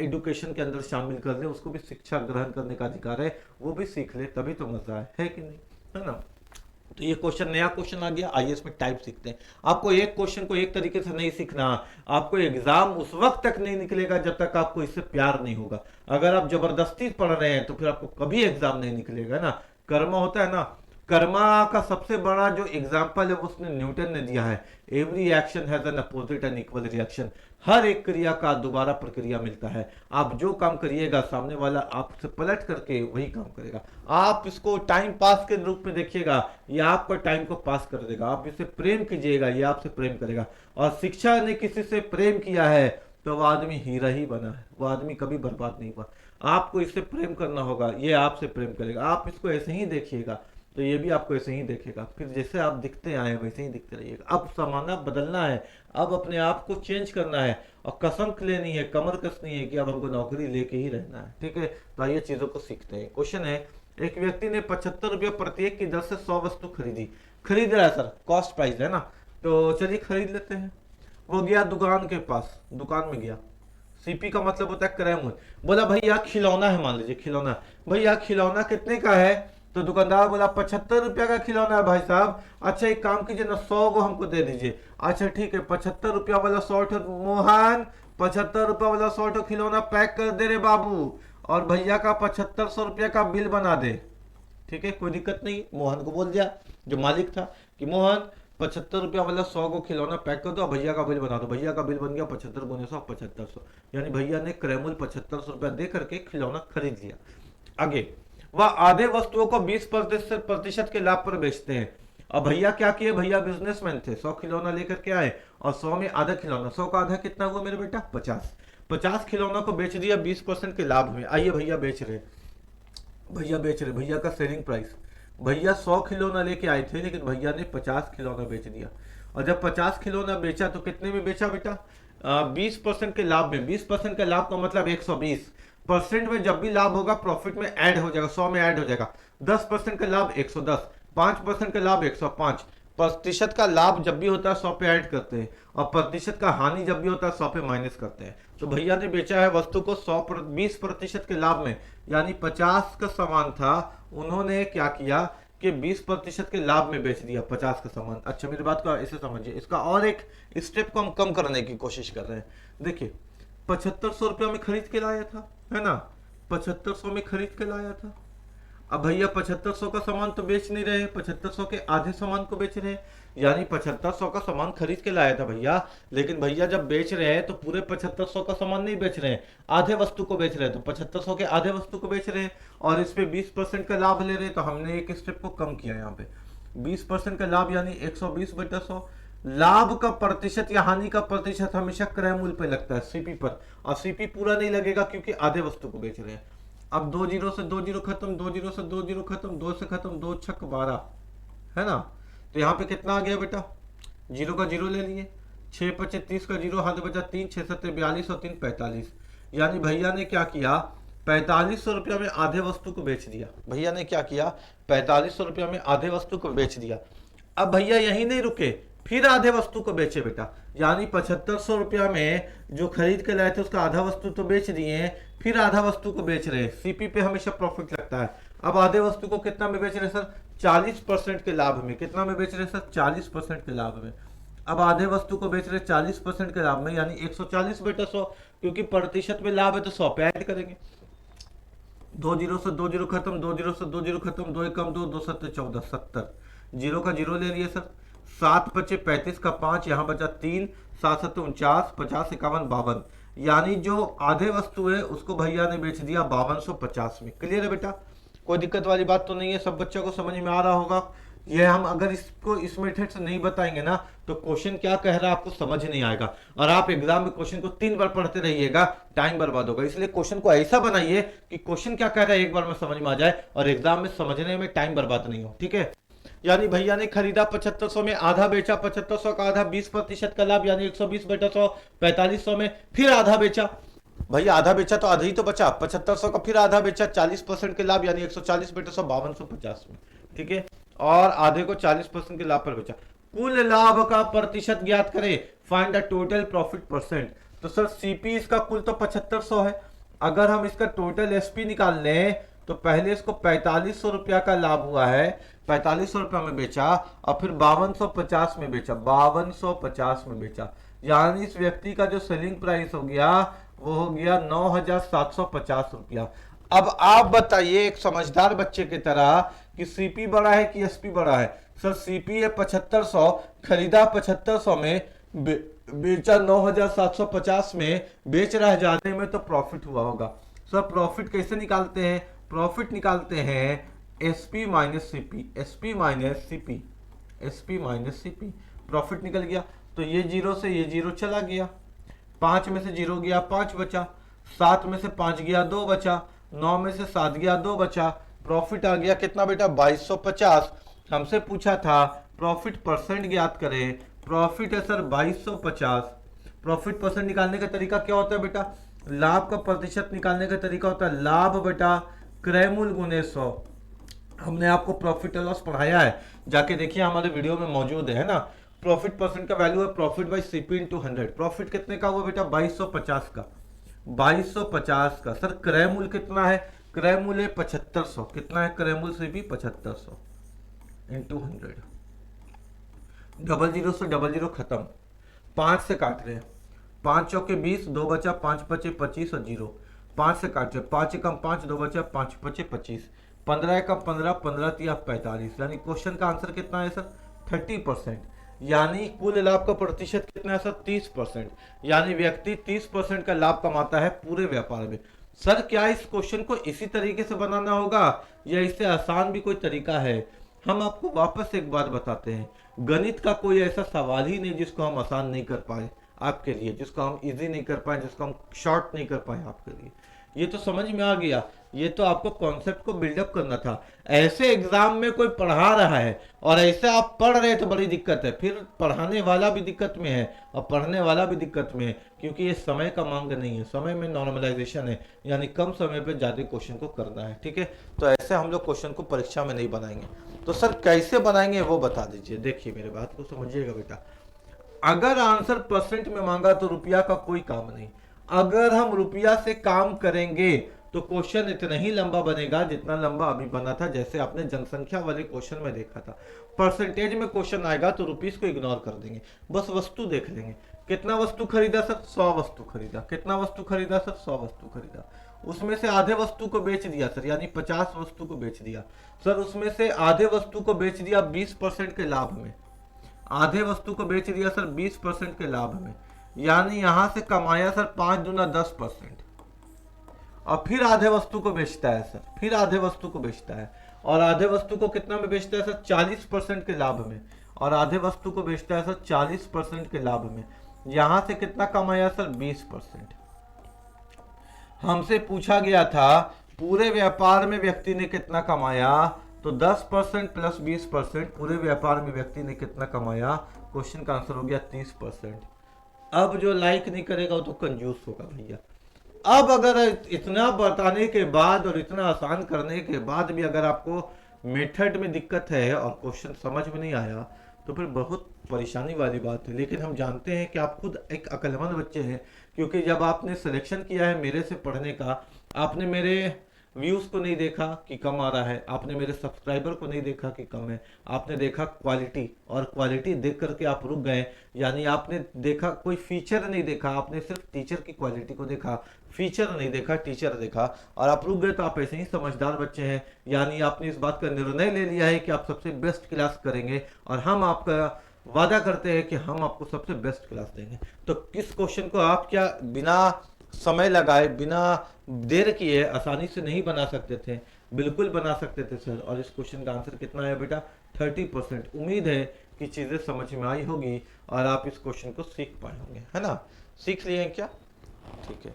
एडुकेशन के अंदर शामिल कर लें, उसको भी शिक्षा ग्रहण करने का अधिकार है, वो भी सीख ले, तभी तो मजा है कि नहीं, है ना। तो ये क्वेश्चन, नया क्वेश्चन आ गया, आइए इसमें टाइप सीखते हैं। आपको एक क्वेश्चन को एक तरीके से नहीं सीखना, आपको एग्जाम उस वक्त तक नहीं निकलेगा जब तक आपको इससे प्यार नहीं होगा। अगर आप जबरदस्ती पढ़ रहे हैं तो फिर आपको कभी एग्जाम नहीं निकलेगा ना। कर्मा होता है ना, कर्मा का सबसे बड़ा जो एग्जाम्पल है उसने न्यूटन ने दिया है, every action has an opposite and equal reaction. हर एक क्रिया का दोबारा प्रक्रिया मिलता है। आप जो काम करिएगा सामने वाला आपसे पलट करके वही काम करेगा। आप इसको टाइम पास के रूप में देखिएगा, ये आपका टाइम को पास कर देगा। आप इसे प्रेम कीजिएगा, ये आपसे प्रेम करेगा। और शिक्षा ने किसी से प्रेम किया है तो वह आदमी हीरा ही बना है, वो आदमी कभी बर्बाद नहीं हुआ। आपको इससे प्रेम करना होगा, ये आपसे प्रेम करेगा। आप इसको ऐसे ही देखिएगा तो ये भी आपको ऐसे ही देखेगा। फिर जैसे आप दिखते आए वैसे ही दिखते रहिएगा। अब जमाना बदलना है, अब अपने आप को चेंज करना है और कसम लेनी है, कमर कसनी है कि अब हमको नौकरी लेके ही रहना है, ठीक है। तो ये चीजों को सीखते हैं। क्वेश्चन है, एक व्यक्ति ने 75 रुपये प्रत्येक की दर से 100 वस्तु खरीदी। खरीद रहा है सर, कॉस्ट प्राइस है ना, तो चलिए खरीद लेते हैं। वो गया दुकान के पास, दुकान में गया, सीपी का मतलब होता है क्रय मूल्य। बोला भैया खिलौना है, मान लीजिए खिलौना, भैया खिलौना कितने का है? तो दुकानदार बोला 75 रुपया का खिलौना है भाई साहब। अच्छा एक काम कीजिए ना, 100 को हमको दे दीजिए। अच्छा ठीक है, 75 रुपया वाला 100 मोहन 75 रुपया वाला 100 खिलौना पैक कर दे रे बाबू, और भैया का 7500 रुपया का बिल बना दे। ठीक है, कोई दिक्कत नहीं। मोहन को बोल दिया जो मालिक था कि मोहन 75 रुपया वाला 100 को खिलौना पैक कर दो, भैया का बिल बना दो। भैया का बिल बन गया 75 गुने 100 7500, यानी भैया ने क्रय मूल्य 7500 रुपया दे करके खिलौना खरीद लिया। आगे, वह आधे वस्तुओं को 20% के लाभ पर बेचते हैं। अब भैया क्या किए, भैया बिजनेसमैन थे, 100 खिलौना लेकर के आए और 100 में आधा खिलौना, 100 का आधा कितना हुआ मेरे बेटा 50 खिलौना को बेच दिया 20% के लाभ में। आइए भैया बेच रहे, भैया का सेलिंग प्राइस, भैया 100 खिलौना लेके आए थे लेकिन भैया ने 50 खिलौना बेच दिया। और जब 50 खिलौना बेचा तो कितने में बेचा बेटा? 20% के लाभ में। 20% का लाभ का मतलब 120%। में जब भी लाभ होगा प्रॉफिट में ऐड हो जाएगा, 100 में ऐड हो जाएगा। 10% का लाभ 110, 5% का लाभ 105। प्रतिशत का लाभ जब भी होता है 100 पे ऐड करते हैं, और प्रतिशत का हानि जब भी होता है 100 पे माइनस करते हैं। तो भैया ने बेचा है वस्तु को 20% के लाभ में, यानी 50 का सामान था, उन्होंने क्या किया कि 20% के लाभ में बेच दिया 50 का सामान। अच्छा मेरी बात को ऐसे समझिए, इसका और एक स्टेप को हम कम करने की कोशिश कर रहे हैं। देखिए 7500 रुपया में खरीद के लाया था, है ना, 7500 में खरीद के लाया था। अब भैया 7500 का सामान तो बेच नहीं रहे, 7500 के आधे सामान को बेच रहे हैं, यानी 7500 का सामान खरीद के लाया था भैया, लेकिन भैया जब बेच रहे हैं तो पूरे 7500 का सामान नहीं बेच रहे हैं, आधे वस्तु को बेच रहे हैं। तो 7500 के आधे वस्तु को बेच रहे हैं और इस पे 20% का लाभ ले रहे हैं। तो हमने एक स्टेप को कम किया यहाँ पे, 20% का लाभ यानी 120/100। लाभ का प्रतिशत या हानि का प्रतिशत हमेशा क्रय मूल्य पे लगता है, सीपी पर, और सीपी पूरा नहीं लगेगा क्योंकि आधे वस्तु को बेच रहे हैं। अब 2 जीरो से 2 जीरो खत्म, 2 जीरो से 2 जीरो खत्म, 2 से खत्म, 2 छक 12, है ना। तो यहाँ पे कितना आ गया बेटा, जीरो का जीरो ले लिए, 6 पचे 30 का जीरो, हाथ बचा 3, 6 सत्ते 42 और 3 45। यानी भैया ने क्या किया, 4500 रुपया में आधे वस्तु को बेच दिया। भैया ने क्या किया, 4500 रुपया में आधे वस्तु को बेच दिया। अब भैया यही नहीं रुके, फिर आधे वस्तु को बेचे बेटा, यानी 7500 रुपया में जो खरीद के लाए थे उसका आधा वस्तु तो बेच दिए, फिर आधा वस्तु को बेच रहे हैं। सीपी पे हमेशा प्रॉफिट लगता है। अब आधे वस्तु को कितना में बेच रहे हैं सर, 40% के लाभ में। कितना में बेच रहे हैं सर, 40% के लाभ में। अब आधे वस्तु को बेच रहे 40% के लाभ में, यानी 140/100, क्योंकि प्रतिशत में लाभ है तो 100 पे ऐड करेंगे। 2 जीरो से 2 जीरो खत्म, 2 जीरो से 2 जीरो खत्म, 2 एकम 2, 2 सत्ते 14, 70। जीरो का जीरो ले लिए सर, 7 पचे 35 का 5, यहाँ बचा 3, 7 सत्ते 49, 50 51 52। यानी जो आधे वस्तु है उसको भैया ने बेच दिया 5250 में। क्लियर है बेटा, कोई दिक्कत वाली बात तो नहीं है, सब बच्चों को समझ में आ रहा होगा। ये हम अगर इसको इस मेथड से नहीं बताएंगे ना तो क्वेश्चन क्या कह रहा है आपको समझ नहीं आएगा, और आप एग्जाम में क्वेश्चन को 3 बार पढ़ते रहिएगा, टाइम बर्बाद होगा। इसलिए क्वेश्चन को ऐसा बनाइए कि क्वेश्चन क्या कह रहा है एक बार में समझ में आ जाए और एग्जाम में समझने में टाइम बर्बाद नहीं हो। ठीक है, यानी भैया ने खरीदा 7500 में, आधा बेचा 7500 का आधा, 20% का लाभ यानी 120/100, 4500 में, फिर आधा बेचा। भैया आधा बेचा तो आधा ही तो बचा, 7500 का फिर आधा बेचा, 40% के लाभ यानी 140/100, 5250 में। ठीक है, और आधे को 40% के लाभ पर बेचा। कुल लाभ का प्रतिशत ज्ञात करें, find the total profit percent. तो सर सीपी इसका कुल तो 7500 है, अगर हम इसका टोटल एसपी निकाल लें तो पहले इसको 4500 रुपया का लाभ हुआ है, 4500 रुपया में बेचा और फिर 5250 में बेचा, 5250 में बेचा, यानी इस व्यक्ति का जो सेलिंग प्राइस हो गया वो हो गया 9750 रुपया। अब आप बताइए एक समझदार बच्चे की तरह कि सीपी बड़ा है कि एसपी बड़ा है। सर सीपी है 7500, खरीदा 7500 में, बेचा 9750 में, बेच रहा है ज्यादा में, तो प्रॉफिट हुआ होगा। सर प्रॉफिट कैसे निकालते हैं, प्रॉफिट निकालते हैं SP minus CP, SP minus CP, SP minus CP. Profit निकल गया तो ये जीरो से ये जीरो चला गया, 5 में से जीरो गया 5 बचा, 7 में से 5 गया 2 बचा, 9 में से 7 गया 2 बचा। प्रॉफिट आ गया कितना बेटा, 2250। हमसे पूछा था प्रॉफिट परसेंट ज्ञात करें, प्रॉफिट है सर 2250। प्रॉफिट परसेंट निकालने का तरीका क्या होता है बेटा, लाभ का प्रतिशत निकालने का तरीका होता है लाभ बेटा क्रय मूल्य गुने 100। हमने आपको प्रॉफिट एंड लॉस पढ़ाया है, जाके देखिए हमारे वीडियो में मौजूद है ना। प्रॉफिट परसेंट का वैल्यू है profit by CP into 100। Profit कितने का हुआ बेटा, 2250 का। 2250 का। सर क्रय मूल्य कितना है? क्रय मूल्य 7500। कितना है क्रय मूल्य? से भी 7500 इंटू 100। डबल जीरो से डबल जीरो खत्म, 5 से काट रहे हैं, 5 चौके 20, 2 बचा, 5 बचे 25 और जीरो, 5 से काट रहे, 5 एकम 5, 2 बचा, 5 बचे 25, 15 एकम 15, 15 तिया 45। यानी क्वेश्चन का आंसर कितना है सर? 30%। यानी कुल लाभ का प्रतिशत कितना है सर? 30%। यानी व्यक्ति 30% का लाभ कमाता है पूरे व्यापार में। सर क्या इस क्वेश्चन को इसी तरीके से बनाना होगा या इससे आसान भी कोई तरीका है? हम आपको वापस एक बार बताते हैं, गणित का कोई ऐसा सवाल ही नहीं जिसको हम आसान नहीं कर पाए आपके लिए, जिसको हम इजी नहीं कर पाए, जिसको हम शॉर्ट नहीं कर पाए आपके लिए। ये तो समझ में आ गया। ये तो आपको कॉन्सेप्ट को बिल्डअप करना था। ऐसे एग्जाम में कोई पढ़ा रहा है और ऐसे आप पढ़ रहे तो बड़ी दिक्कत है, फिर पढ़ाने वाला भी दिक्कत में है और पढ़ने वाला भी दिक्कत में है, क्योंकि ये समय का मांग नहीं है, समय में नॉर्मलाइजेशन है, यानी कम समय पे ज्यादा क्वेश्चन को करना है। ठीक है, तो ऐसे हम लोग क्वेश्चन को परीक्षा में नहीं बनाएंगे। तो सर कैसे बनाएंगे वो बता दीजिए। देखिए मेरे बात को समझिएगा बेटा, अगर आंसर परसेंट में मांगा तो रुपया का कोई काम नहीं। अगर हम रुपया से काम करेंगे तो क्वेश्चन इतना ही लंबा बनेगा जितना लंबा अभी बना था, जैसे आपने जनसंख्या वाले क्वेश्चन में देखा था। परसेंटेज में क्वेश्चन आएगा तो रुपीस को इग्नोर कर देंगे, बस वस्तु देख लेंगे। कितना वस्तु खरीदा सर? 100 वस्तु खरीदा। कितना वस्तु खरीदा सर? 100 वस्तु खरीदा। उसमें से आधे वस्तु को बेच दिया सर, यानी 50 वस्तु को बेच दिया सर। उसमें से आधे वस्तु को बेच दिया 20% के लाभ में, आधे वस्तु को बेच दिया सर 20% के लाभ में, यानी यहां से कमाया सर 5 दूना 10%। और फिर आधे वस्तु को बेचता है सर, फिर आधे वस्तु को बेचता है, और आधे वस्तु को कितना में बेचता है सर? 40% के लाभ में, और आधे वस्तु को बेचता है सर 40% के लाभ में। यहां से कितना कमाया सर? 20%। हमसे पूछा गया था पूरे व्यापार में व्यक्ति ने कितना कमाया, तो 10% प्लस 20%, पूरे व्यापार में व्यक्ति ने कितना कमाया? क्वेश्चन का आंसर हो गया 30%। अब जो लाइक नहीं करेगा वो तो कंजूस होगा भैया। अब अगर इतना बताने के बाद और इतना आसान करने के बाद भी अगर आपको मेथड में दिक्कत है और क्वेश्चन समझ में नहीं आया तो फिर बहुत परेशानी वाली बात है। लेकिन हम जानते हैं कि आप खुद एक अक्लमंद बच्चे हैं, क्योंकि जब आपने सिलेक्शन किया है मेरे से पढ़ने का, आपने मेरे व्यूज़ को नहीं देखा कि कम आ रहा है, आपने मेरे सब्सक्राइबर को नहीं देखा कि कम है, आपने देखा क्वालिटी, और क्वालिटी देख करके आप रुक गए। यानी आपने देखा कोई फीचर नहीं देखा, आपने सिर्फ टीचर की क्वालिटी को देखा, फीचर नहीं देखा, टीचर देखा, और आप रुक गए। तो आप ऐसे ही समझदार बच्चे हैं, यानी आपने इस बात का निर्णय ले लिया है कि आप सबसे बेस्ट क्लास करेंगे, और हम आपका वादा करते हैं कि हम आपको सबसे बेस्ट क्लास देंगे। तो किस क्वेश्चन को आप क्या बिना समय लगाए, बिना देर किए आसानी से नहीं बना सकते थे? बिल्कुल बना सकते थे सर। और इस क्वेश्चन का आंसर कितना है बेटा? 30%। उम्मीद है कि चीजें समझ में आई होगी और आप इस क्वेश्चन को सीख पाए होंगे, है ना? सीख लिए हैं क्या? ठीक है,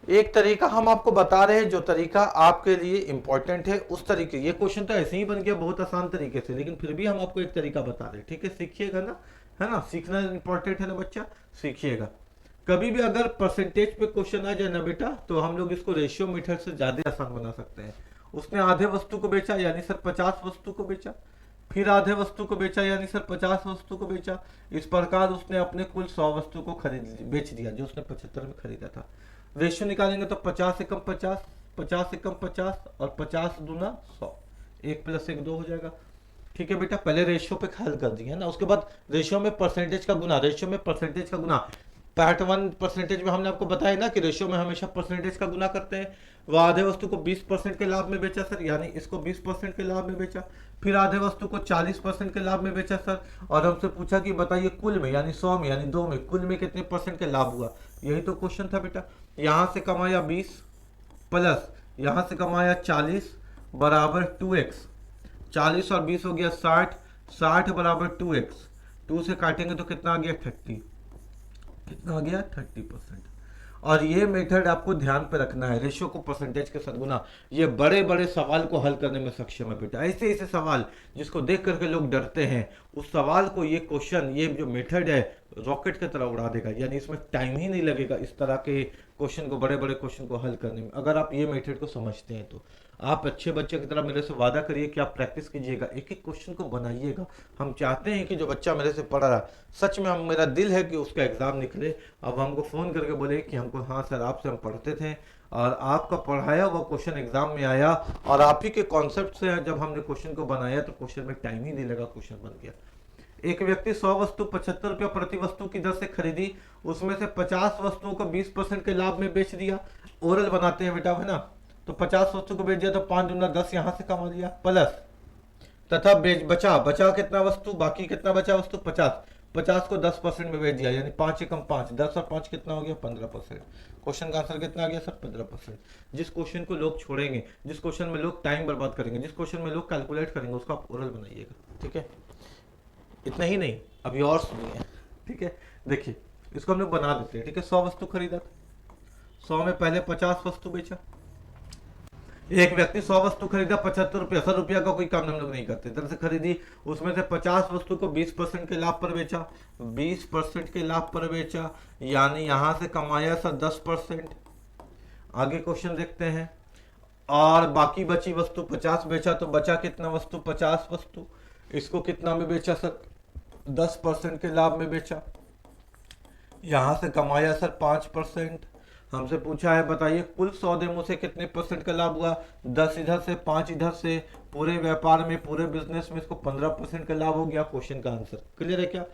एक तरीका हम आपको बता रहे हैं, जो तरीका आपके लिए इंपॉर्टेंट है उस तरीके। ये क्वेश्चन तो ऐसे ही बन गया बहुत आसान तरीके से, लेकिन फिर भी हम आपको एक तरीका बता रहे हैं। ठीक है, सीखिएगा ना, है ना? सीखना इंपॉर्टेंट है ना बच्चा, सीखिएगा। कभी भी अगर परसेंटेज पे क्वेश्चन आ जाए ना बेटा, तो हम लोग इसको रेशियो मेथड से ज्यादा आसान बना सकते हैं। उसने आधे वस्तु को बेचा, यानी सर 50 वस्तु को बेचा, फिर आधे वस्तु को बेचा, यानी सर 50 वस्तु को बेचा। इस प्रकार उसने अपने कुल 100 वस्तु को बेच दिया जो उसने 75 में खरीदा था। रेशियो निकालेंगे तो 50 एकम 50, 50 एकम 50 और 50 दूना 100, 1 प्लस 1 2 हो जाएगा। ठीक है बेटा, पहले रेशियो पे हल कर दिया ना, उसके बाद रेशियो में परसेंटेज का गुना, रेशियो में परसेंटेज का गुना। पार्ट 1 परसेंटेज में हमने आपको बताया ना कि रेशियो में हमेशा परसेंटेज का गुना करते हैं। वो आधे वस्तु को 20% के लाभ में बेचा सर, यानी इसको 20% के लाभ में बेचा। फिर आधे वस्तु को 40% के लाभ में बेचा सर, और हमसे पूछा कि बताइए कुल में, यानी 100 में, यानी 2 में, कुल में कितने परसेंट के लाभ हुआ। यही तो क्वेश्चन था बेटा। यहाँ से कमाया 20 प्लस यहाँ से कमाया 40 बराबर 2x, 40 और 20 हो गया 60, 60 बराबर 2x, 2 से काटेंगे तो कितना आ गया 30, कितना आ गया 30%। और ये मेथड आपको ध्यान पे रखना है, रेशियो को परसेंटेज के साथ गुना। ये बड़े बड़े सवाल को हल करने में सक्षम है बेटा। ऐसे ऐसे सवाल जिसको देख करके लोग डरते हैं, उस सवाल को ये क्वेश्चन, ये जो मेथड है, रॉकेट की तरह उड़ा देगा। यानी इसमें टाइम ही नहीं लगेगा इस तरह के क्वेश्चन को, बड़े बड़े क्वेश्चन को हल करने में, अगर आप ये मेथड को समझते हैं तो। आप अच्छे बच्चे की तरह मेरे से वादा करिए कि आप प्रैक्टिस कीजिएगा, एक एक क्वेश्चन को बनाइएगा। हम चाहते हैं कि जो बच्चा मेरे से पढ़ रहा है, सच में हम मेरा दिल है कि उसका एग्जाम निकले, अब हमको फ़ोन करके बोले कि हमको हाँ सर आपसे हम पढ़ते थे और आपका पढ़ाया वो क्वेश्चन एग्जाम में आया, और आप ही के कॉन्सेप्ट से जब हमने क्वेश्चन को बनाया तो क्वेश्चन में टाइम ही नहीं लगा, क्वेश्चन बन गया। एक व्यक्ति 100 वस्तु 75 रुपया प्रति वस्तु की दर से खरीदी, उसमें से 50 वस्तुओं को 20% के लाभ में बेच दिया। ओरल बनाते हैं बेटा, है ना, तो 50 वस्तु को बेच दिया तो 5 दूना 10 यहां से कमा लिया, प्लस तथा बेच बचा बचा कितना वस्तु, बाकी कितना बचा वस्तु 50, 50 को 10% में बेच दिया, यानी 5 एकम 5, 10 और 5 कितना हो गया 15%। क्वेश्चन का आंसर कितना आ गया सर 15%। जिस क्वेश्चन को लोग छोड़ेंगे, जिस क्वेश्चन में लोग टाइम बर्बाद करेंगे, जिस क्वेश्चन में लोग कैलकुलेट करेंगे, उसको आप ओरल बनाइएगा, ठीक है। इतना ही नहीं, अभी और सुनिए, ठीक है। देखिए इसको हम लोग बना देते हैं, ठीक है। 100 वस्तु खरीदा था, 100 में पहले 50 वस्तु बेचा। एक व्यक्ति 100 वस्तु खरीदा 75 रुपया, 100 रुपया का कोई काम हम लोग नहीं करते, तरह से खरीदी, उसमें से 50 वस्तु को 20% के लाभ पर बेचा, 20% के लाभ पर बेचा, यानी यहां से कमाया सर 10%। आगे क्वेश्चन देखते हैं, और बाकी बची वस्तु 50 बेचा, तो बचा कितना वस्तु 50 वस्तु, इसको कितना में बेचा सर 10% के लाभ में बेचा, यहां से कमाया सर 5%। हमसे पूछा है बताइए कुल सौदे से कितने परसेंट का लाभ हुआ, 10 इधर से 5 इधर से, पूरे व्यापार में पूरे बिजनेस में इसको 15% का लाभ हो गया। क्वेश्चन का आंसर क्लियर है क्या,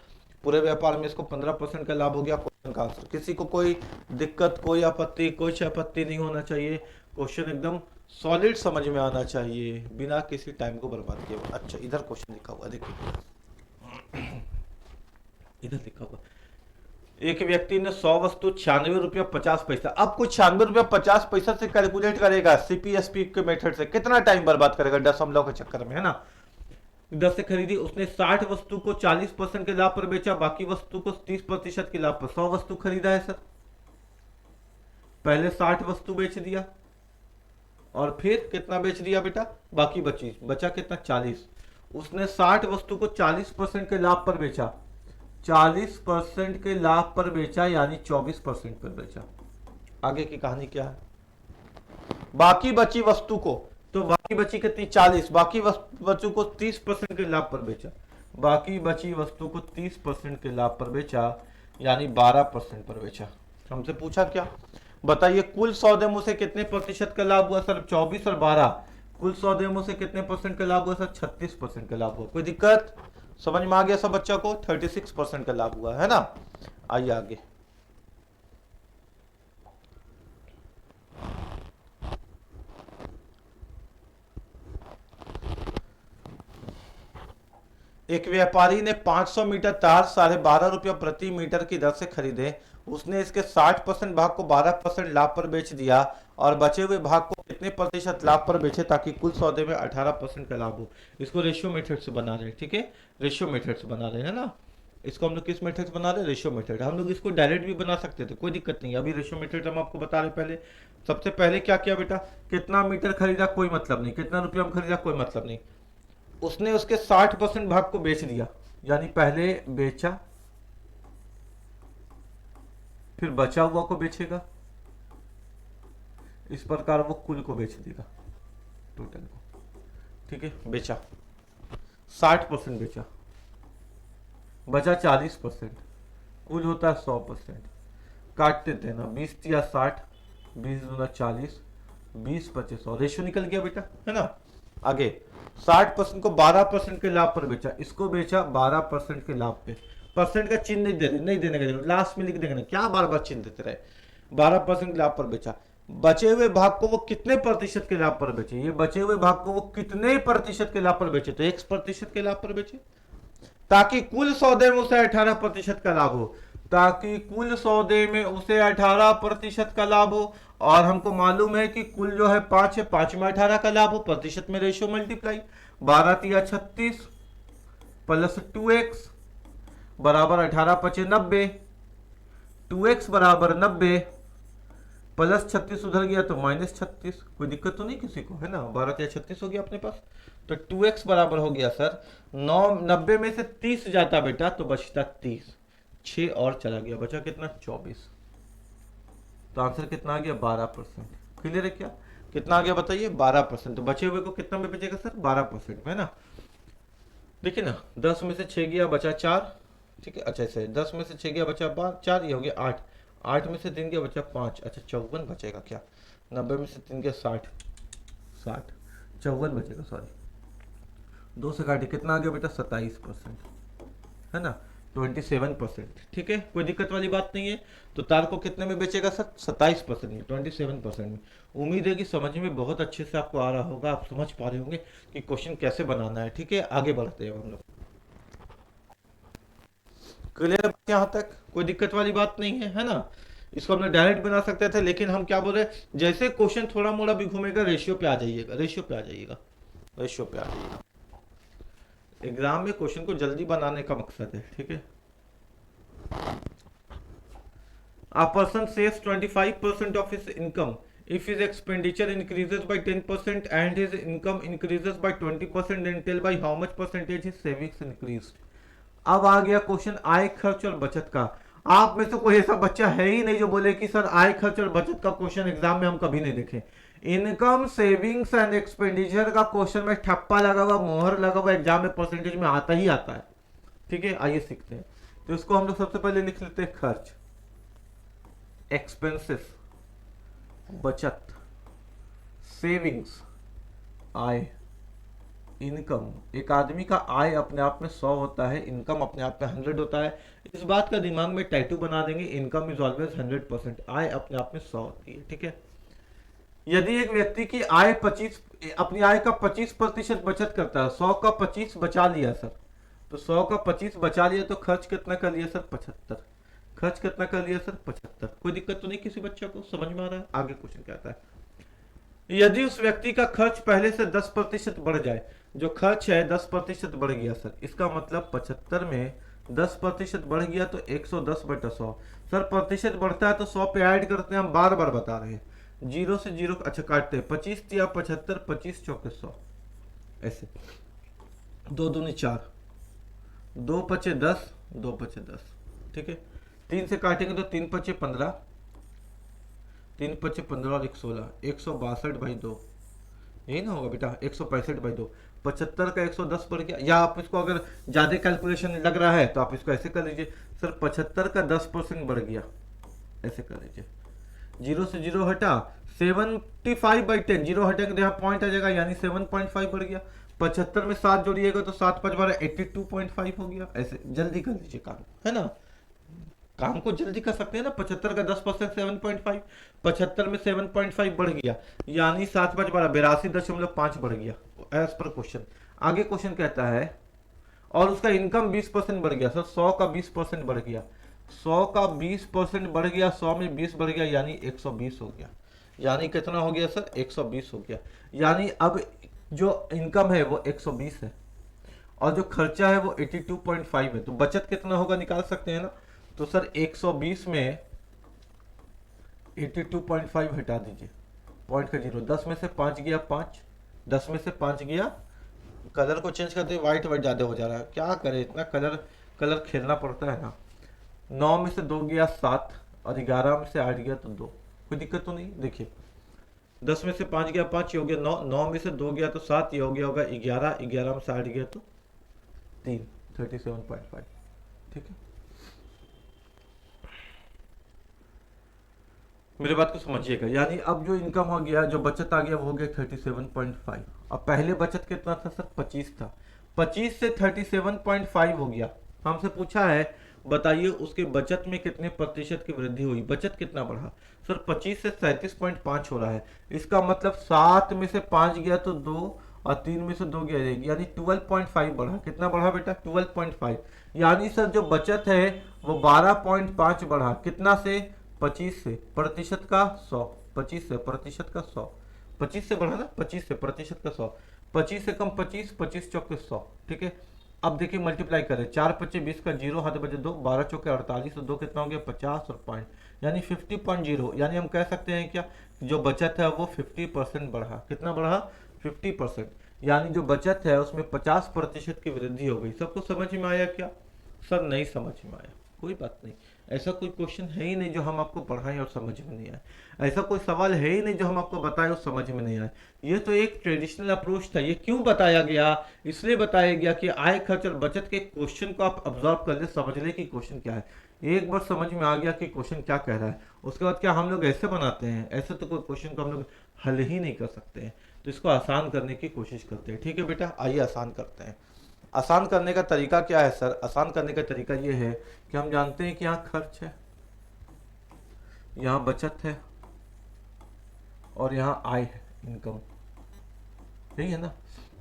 पूरे व्यापार में इसको 15% का लाभ हो गया, क्वेश्चन का आंसर। किसी को कोई दिक्कत, कोई आपत्ति, कुछ आपत्ति नहीं होना चाहिए, क्वेश्चन एकदम सॉलिड समझ में आना चाहिए बिना किसी टाइम को बर्बाद किए। अच्छा इधर क्वेश्चन लिखा हुआ देखिए, इधर लिखा हुआ, एक व्यक्ति ने 100 वस्तु 96 रुपया 50 पैसा, अब कुछ 96 रुपया 50 पैसा से कैलकुलेट करेगा सीपीएसपी के मेथड से, कितना टाइम बर्बाद करेगा दशमलव के चक्कर में, है ना। 10 से खरीदी, उसने 60 वस्तु को 40% के लाभ पर बेचा, बाकी वस्तु को 30% के लाभ पर। 100 वस्तु खरीदा है सर, पहले 60 वस्तु बेच दिया और फिर कितना बेच दिया बेटा, बाकी बचा कितना 40, उसने 60 वस्तु को 40% के लाभ पर बेचा, 40% के लाभ पर बेचा, यानी 24% पर बेचा। आगे की कहानी क्या है, बाकी बची वस्तु को, तो बाकी बची कितनी 40, बाकी वस्तु को 30% के लाभ पर बेचा, बाकी बची वस्तु को 30% के लाभ पर बेचा, यानी 12% पर बेचा। हमसे पूछा क्या, बताइए कुल सौदे से कितने प्रतिशत का लाभ हुआ सर 24 और 12, कुल सौदे से कितने परसेंट का लाभ हुआ सर 36% का लाभ हुआ। कोई दिक्कत, समझ में आ गया सब बच्चा को, 36% का लाभ हुआ, है ना। आइए आगे, एक व्यापारी ने 500 मीटर तार 12.5 रुपया प्रति मीटर की दर से खरीदे, उसने इसके 60% भाग को 12% लाभ पर बेच दिया और बचे हुए भाग को कितने प्रतिशत लाभ पर बेचे ताकि कुल सौदे में 18% का लाभ हो। इसको रेशियो मेथड से बना रहे हैं, ठीक है, रेशियो मेथड से बना रहे हैं ना। इसको हम लोग किस मेथड से बना रहे हैं, रेशियो मेथड। हम लोग इसको डायरेक्ट भी बना सकते थे, कोई दिक्कत नहीं, अभी रेशियो मेथड हम आपको बता रहे। पहले सबसे पहले क्या किया बेटा, कितना मीटर खरीदा कोई मतलब नहीं, कितना रुपया में खरीदा कोई मतलब नहीं, उसने उसके 60% भाग को बेच दिया, यानी पहले बेचा फिर बचा हुआ को बेचेगा, इस प्रकार वो कुल को बेच देगा टोटल को, ठीक है। बेचा 60% बेचा, बचा 40%, कुल होता है 100%, काटते थे ना 20 या 60, 20 दूना 40, 20 25 100, रेशियो निकल गया बेटा, है ना। आगे 60% को 12% के लाभ पर बेचा, इसको बेचा 12% के लाभ पे, परसेंट का चिन्ह नहीं दे, नहीं देने का जरूरत, लास्ट में लिख देंगे ना, क्या बार बार चिन्ह देते रहे। 12% के लाभ पर बेचा, बचे हुए भाग को वो कितने प्रतिशत के लाभ पर बेचे, ये बचे हुए भाग को वो कितने प्रतिशत के लाभ पर बेचे, तो 1% के लाभ पर बेचे, ताकि कुल सौदे में उसे 18% का लाभ हो, ताकि कुल सौदे में उसे 18% का लाभ हो। और हमको मालूम है कि कुल जो है 5 है, 5 में 18 का लाभ हो, प्रतिशत में रेशियो मल्टीप्लाई, 12 तिया 36 प्लस 2x बराबर 18 पचे 90, 2x बराबर 90 प्लस 36 उधर गया तो माइनस 36, कोई दिक्कत तो नहीं किसी को, है ना। 12 तिया 36 हो गया अपने पास, तो 2x बराबर हो गया सर 90 में से 30 जाता बेटा तो बचता 30, 6 और चला गया, बचा कितना 24, तो आंसर कितना आ गया 12%। क्लियर है क्या, कितना आ गया बताइए, 12%। तो बचे हुए को कितना में बचेगा सर, 12% में, है ना। देखिए ना, 10 में से 6 गया बचा 4, ठीक है। अच्छा ऐसे 10 में से 6 गया बचा 4, ये हो गया 8, 8 में से 3 गया बचा 5, अच्छा 54 बचेगा क्या। 90 में से 3 गया 60, 60 54 बचेगा, सॉरी 2 से काटे, कितना आ गया बेटा 27%, है ना, 27%, ठीक है। कोई दिक्कत वाली बात नहीं है। तो तार को कितने में बेचेगा सर, 27% में, 27% में। उम्मीद है कि समझ में बहुत अच्छे से आपको आ रहा होगा, आप समझ पा रहे होंगे कि क्वेश्चन कैसे बनाना है, ठीक है। आगे बढ़ते हैं हम लोग। क्लियर है यहाँ तक, कोई दिक्कत वाली बात नहीं है ना। इसको हमने डायरेक्ट बना सकते थे, लेकिन हम क्या बोल रहे हैं, जैसे क्वेश्चन थोड़ा मोड़ा भी घूमेगा रेशियो पे आ जाइएगा, रेशियो पे आ जाइएगा, रेशियो पे आ जाइएगा। एग्जाम में क्वेश्चन को जल्दी बनाने का मकसद है, ठीक है। A person saves 25% of his income if his expenditure increases by 10% and his income increases by 20%, then tell by how much percentage his savings increased. अब आ गया क्वेश्चन आय खर्च और बचत का। आप में से कोई ऐसा बच्चा है ही नहीं जो बोले कि सर आय खर्च और बचत का क्वेश्चन एग्जाम में हम कभी नहीं देखे। इनकम सेविंग्स एंड एक्सपेंडिचर का क्वेश्चन में ठप्पा लगा हुआ, मोहर लगा हुआ, एग्जाम में परसेंटेज में आता ही आता है, ठीक है। आइए सीखते हैं। तो इसको हम लोग सबसे पहले लिख लेते हैं खर्च, एक्सपेंसेस बचत, सेविंग्स आय, इनकम। एक आदमी का आय अपने आप में 100 होता है, इनकम अपने आप में 100 होता है। इस बात का दिमाग में टैटू बना देंगे, इनकम इज ऑलवेज 100%, आय अपने आप में 100 होती है, ठीक है। यदि एक व्यक्ति की आय 25, अपनी आय का 25% बचत करता है, 100 का 25 बचा लिया सर, तो 100 का 25 बचा लिया, तो खर्च कितना कर लिया सर, 75। खर्च कितना कर लिया सर, 75। कोई दिक्कत तो नहीं किसी बच्चे को, समझ में आ रहा है। आगे क्वेश्चन क्या आता है, यदि उस व्यक्ति का खर्च पहले से 10% बढ़ जाए, जो खर्च है 10% बढ़ गया सर, इसका मतलब 75 में 10% बढ़ गया तो 110/100। सर प्रतिशत बढ़ता है तो 100 पे ऐड करते हैं, हम बार बार बता रहे हैं, 0 से 0, अच्छा काटते हैं, 25 या 75, 25 चौके 100, ऐसे 2 दूनी 4, 2 पचे 10, 2 पचे 10, ठीक है। 3 से काटेंगे तो 3 पचे 15, 3 पचे 15 और 1 16, 162/2, यही ना होगा बेटा, 165/2। 75 का 110 बढ़ गया। या आप इसको अगर ज्यादा कैलकुलेशन लग रहा है तो आप इसको ऐसे कर लीजिए, सर 75 का 10% बढ़ गया, ऐसे कर लीजिए, 0 से 0 हटा, 75/10, 0 हटेंगे तो यहाँ पॉइंट आ जाएगा, यानी 7.5 बढ़ गया। 75 में 7 जोड़िएगा तो 7 5 12, 82.5 हो गया। ऐसे जल्दी कर लीजिए काम, है ना, काम को जल्दी कर सकते हैं ना। 75 का 10% 7.5, 75 में 7.5 बढ़ गया, यानी 7 5 12, 82.5 बढ़ गया एज पर क्वेश्चन। आगे क्वेश्चन कहता है, और उसका इनकम 20% बढ़ गया सर, 100 का 20% बढ़ गया, 100 का 20% बढ़ गया, 100 में 20 बढ़ गया, यानी 120 हो गया। यानी कितना हो गया सर, 120 हो गया। यानी अब जो इनकम है वो 120 है और जो खर्चा है वो 82.5 है, तो बचत कितना होगा निकाल सकते हैं ना। तो सर 120 में 82.5 हटा दीजिए, पॉइंट का 0, 10 में से 5 गया 5, 10 में से 5 गया, कलर को चेंज करते व्हाइट व्हाइट ज़्यादा हो जा रहा है, क्या करें, इतना कलर कलर खेलना पड़ता है ना। 9 में से 2 गया 7 और 11 में से 8 गया तो 2, कोई दिक्कत तो नहीं। देखिए 10 में से 5 गया 5, ये हो गया 9, 9 में से 2 गया तो 7, ये हो गया होगा 11, 11 में से 8 गया तो 3, 37.5, ठीक है। मेरे बात को समझिएगा, यानी अब जो इनकम हो गया, जो बचत आ गया वो हो गया 37.5। अब पहले बचत कितना था सर, 25 था, 25 से 37.5 हो गया। हमसे पूछा है बताइए उसके बचत में कितने प्रतिशत की वृद्धि हुई, बचत कितना बढ़ा। सर 25 से 37.5 हो रहा है, इसका मतलब 7 में से 5 गया तो 2 और 3 में से 2 गया, यानी 12.5 बढ़ा। कितना बढ़ा बेटा, 12.5। यानी सर जो बचत है वो 12.5 बढ़ा, कितना से, 25 से, प्रतिशत का 100, 25 से प्रतिशत का 100, 25 से बढ़ा ना, 25 से प्रतिशत का 100, 25 से कम 25, 25 चौके 100, ठीक है। अब देखिए मल्टीप्लाई करें, 4 25 20 का 0 हाथ बजे 2, 12 चौके 48, तो 2 कितना हो गया 50 और पॉइंट, यानी 50.0। यानी हम कह सकते हैं क्या, जो बचत है वो 50% बढ़ा। कितना बढ़ा, 50%। यानी जो बचत है उसमें 50% की वृद्धि हो गई। सबको समझ में आया क्या, सर नहीं समझ में आया, कोई बात नहीं, ऐसा कोई क्वेश्चन है ही नहीं जो हम आपको पढ़ाएं और समझ में नहीं आए, ऐसा कोई सवाल है ही नहीं जो हम आपको बताएं और समझ में नहीं आए। ये तो एक ट्रेडिशनल अप्रोच था। ये क्यों बताया गया? इसलिए बताया गया कि आय खर्च और बचत के क्वेश्चन को आप ऑब्जर्व कर ले, समझ ले कि क्वेश्चन क्या है। एक बार समझ में आ गया कि क्वेश्चन क्या कह रहा है, उसके बाद क्या हम लोग ऐसे बनाते हैं? ऐसे तो कोई क्वेश्चन को हम लोग हल ही नहीं कर सकते हैं। तो इसको आसान करने की कोशिश करते हैं। ठीक है बेटा, आइए आसान करते हैं। आसान करने का तरीका क्या है सर? आसान करने का तरीका ये है कि हम जानते हैं कि यहाँ खर्च है, यहाँ बचत है और यहाँ आय है, इनकम। यही है ना?